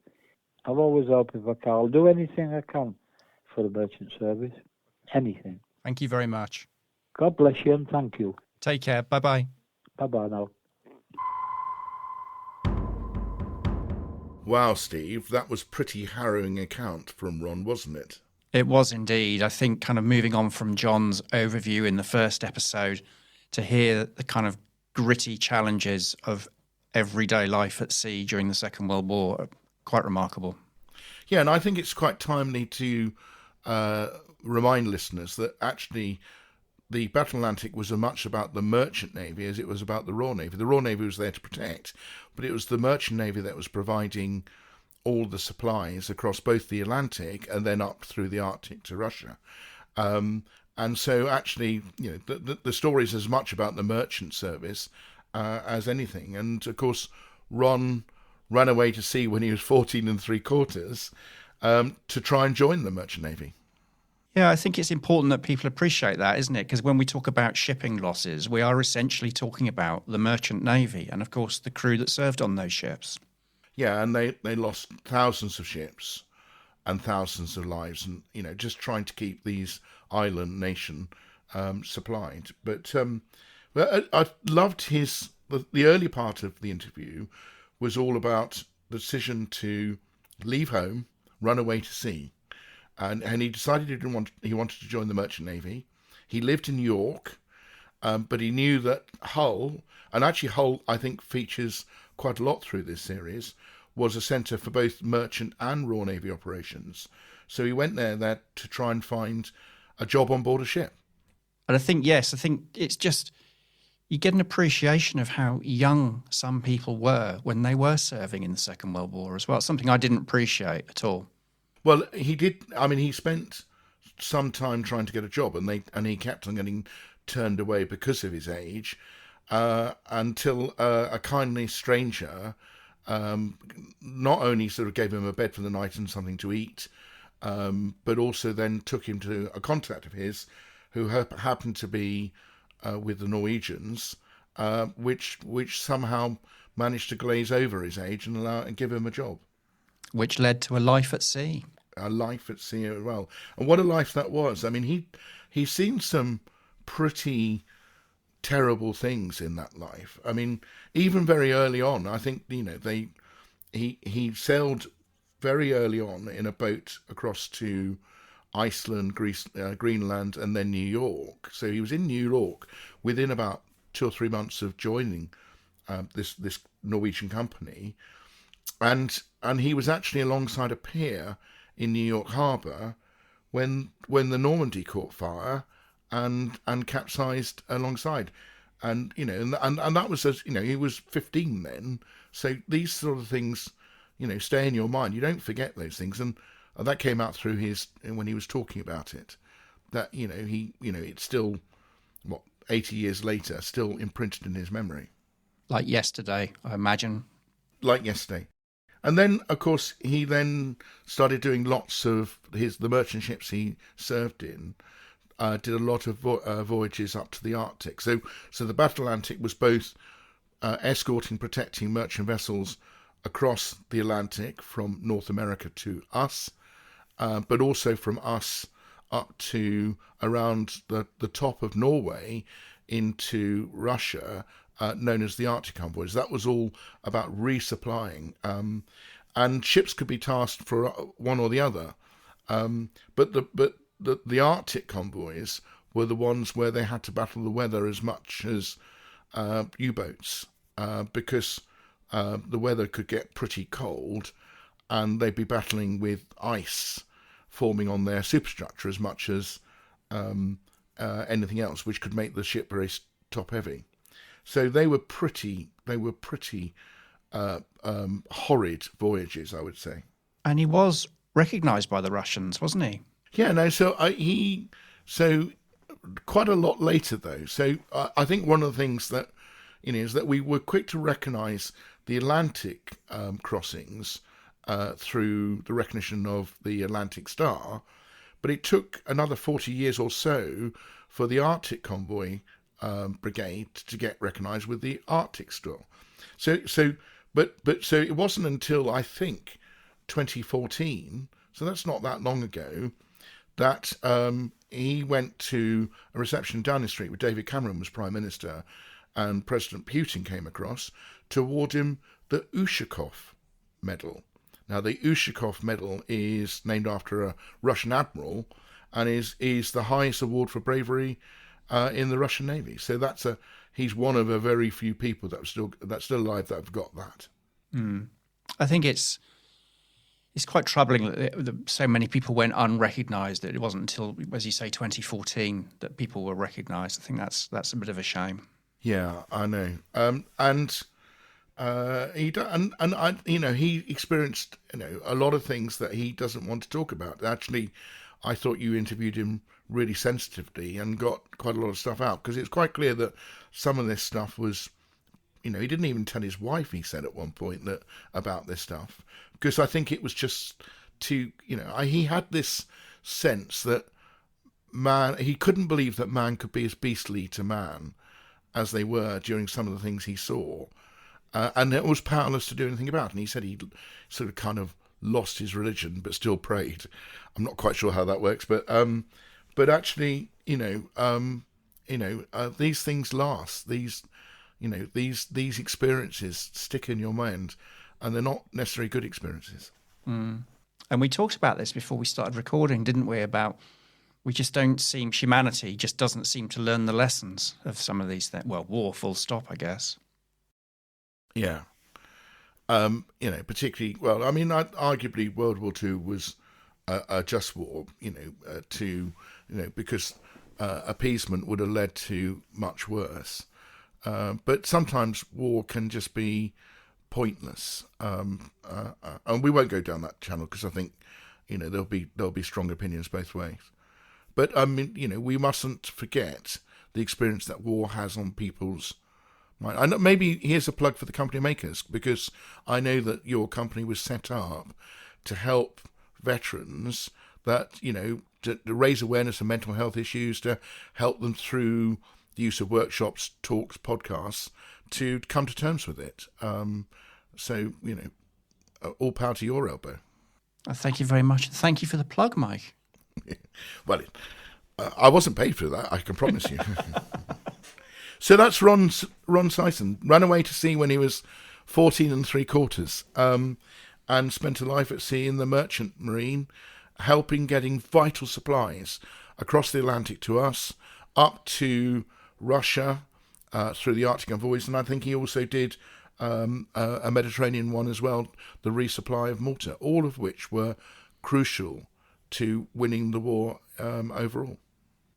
Speaker 4: I'll always help if I can. I'll do anything I can for the merchant service. Anything.
Speaker 2: Thank you very much.
Speaker 4: God bless you and thank you.
Speaker 2: Take care. Bye-bye.
Speaker 4: Bye-bye now.
Speaker 3: Wow, Steve, that was pretty harrowing account from Ron, wasn't it?
Speaker 2: It was indeed. I think kind of moving on from John's overview in the first episode to hear the kind of gritty challenges of everyday life at sea during the Second World War, quite remarkable.
Speaker 3: Yeah, and I think it's quite timely to remind listeners that actually the Battle Atlantic was as much about the merchant navy as it was about the Royal Navy. The Royal Navy was there to protect, but it was the merchant navy that was providing all the supplies across both the Atlantic and then up through the Arctic to Russia. And so actually, you know, the story is as much about the merchant service as anything. And of course, Ron ran away to sea when he was 14 3/4 to try and join the merchant navy.
Speaker 2: Yeah, I think it's important that people appreciate that, isn't it? Because when we talk about shipping losses, we are essentially talking about the merchant navy and, of course, the crew that served on those ships.
Speaker 3: Yeah, and they lost thousands of ships and thousands of lives, and just trying to keep these island nation supplied. But I loved the early part of the interview was all about the decision to leave home, run away to sea. And he decided he wanted to join the merchant navy. He lived in New York, but he knew that Hull, and actually Hull I think features quite a lot through this series, was a centre for both merchant and Royal Navy operations. So he went there to try and find a job on board a ship.
Speaker 2: And I think it's just, you get an appreciation of how young some people were when they were serving in the Second World War as well. It's something I didn't appreciate at all.
Speaker 3: Well, he did. I mean, he spent some time trying to get a job, and he kept on getting turned away because of his age, until a kindly stranger not only sort of gave him a bed for the night and something to eat, but also then took him to a contact of his who happened to be with the Norwegians, which somehow managed to glaze over his age and give him a job.
Speaker 2: Which led to a life at sea.
Speaker 3: A life at sea as well. And what a life that was. I mean, he's seen some pretty terrible things in that life. I mean, even very early on, I think, he sailed very early on in a boat across to Iceland, Greece, Greenland, and then New York. So he was in New York within about 2 or 3 months of joining this Norwegian company. And he was actually alongside a pier in New York Harbour when the Normandy caught fire and capsized alongside, and that was he was 15 then. So these sort of things, stay in your mind. You don't forget those things, and that came out through when he was talking about it. That it's still 80 years later, still imprinted in his memory.
Speaker 2: Like yesterday, I imagine.
Speaker 3: Like yesterday. And then, of course, he then started doing lots of the merchant ships he served in, did a lot of voyages up to the Arctic. So the Battle Atlantic was both escorting, protecting merchant vessels across the Atlantic from North America to us, but also from us up to around the top of Norway into Russia, known as the Arctic convoys. That was all about resupplying, and ships could be tasked for one or the other. But the Arctic convoys were the ones where they had to battle the weather as much as U-boats, because the weather could get pretty cold, and they'd be battling with ice forming on their superstructure as much as anything else, which could make the ship very top heavy. So they were pretty horrid voyages, I would say.
Speaker 2: And he was recognised by the Russians, wasn't he?
Speaker 3: Yeah, no. So quite a lot later though. So I think one of the things that is that we were quick to recognise the Atlantic crossings through the recognition of the Atlantic Star, but it took another 40 years or so for the Arctic convoy brigade to get recognised with the Arctic Star. So it wasn't until I think 2014, so that's not that long ago, that he went to a reception in Downing Street where David Cameron was Prime Minister, and President Putin came across to award him the Ushakov Medal. Now, the Ushakov Medal is named after a Russian admiral and is the highest award for bravery in the Russian Navy. So he's one of a very few people that's still alive that have got that.
Speaker 2: I think it's quite troubling that so many people went unrecognised. That it wasn't until, as you say, 2014 that people were recognised. I think that's a bit of a shame.
Speaker 3: Yeah, I know. He experienced a lot of things that he doesn't want to talk about. Actually, I thought you interviewed him really sensitively and got quite a lot of stuff out, because it's quite clear that some of this stuff was, he didn't even tell his wife, he said at one point, that about this stuff, because I think it was just he had this sense that man, he couldn't believe that man could be as beastly to man as they were during some of the things he saw. And it was powerless to do anything about it. And he said he sort of kind of lost his religion, but still prayed. I'm not quite sure how that works, but actually, these things last. These experiences stick in your mind, and they're not necessarily good experiences.
Speaker 2: Mm. And we talked about this before we started recording, didn't we? About we just don't seem, humanity just doesn't seem to learn the lessons of some of these things. Well, war, full stop, I guess.
Speaker 3: Yeah. Particularly, well, I mean, arguably World War II was a just war, because appeasement would have led to much worse. But sometimes war can just be pointless. And we won't go down that channel because I think, there'll be strong opinions both ways. But I mean, we mustn't forget the experience that war has on people's mind. I know, maybe here's a plug for the company makers, because I know that your company was set up to help veterans that, to raise awareness of mental health issues, to help them through the use of workshops, talks, podcasts, to come to terms with it. So, all power to your elbow.
Speaker 2: Thank you very much. Thank you for the plug, Mike.
Speaker 3: Well, I wasn't paid for that, I can promise you. So that's Ron Sison. Ran away to sea when he was 14 3/4, and spent a life at sea in the merchant marine, helping getting vital supplies across the Atlantic to us, up to Russia, through the Arctic envoys, and I think he also did a Mediterranean one as well, the resupply of Malta, all of which were crucial to winning the war overall.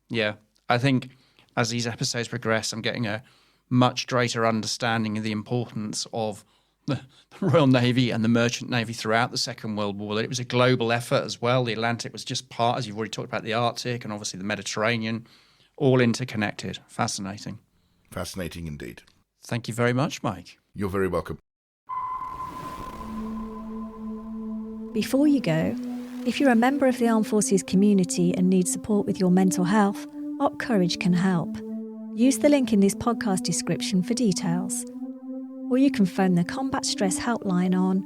Speaker 2: Yeah, I think as these episodes progress, I'm getting a much greater understanding of the importance of the Royal Navy and the Merchant Navy throughout the Second World War. It was a global effort as well. The Atlantic was just part, as you've already talked about, the Arctic and obviously the Mediterranean, all interconnected. Fascinating.
Speaker 3: Fascinating indeed.
Speaker 2: Thank you very much, Mike.
Speaker 3: You're very welcome.
Speaker 1: Before you go, if you're a member of the Armed Forces community and need support with your mental health, Op Courage can help. Use the link in this podcast description for details. Or you can phone the Combat Stress Helpline on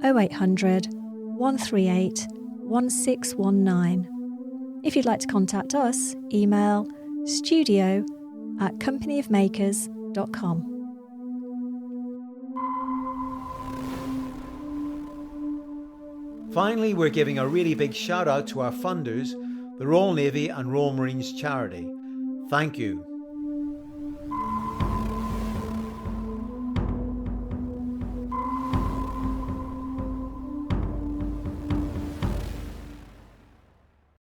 Speaker 1: 0800 138 1619. If you'd like to contact us, email studio@companyofmakers.com.
Speaker 5: Finally, we're giving a really big shout out to our funders, the Royal Navy and Royal Marines Charity. Thank you.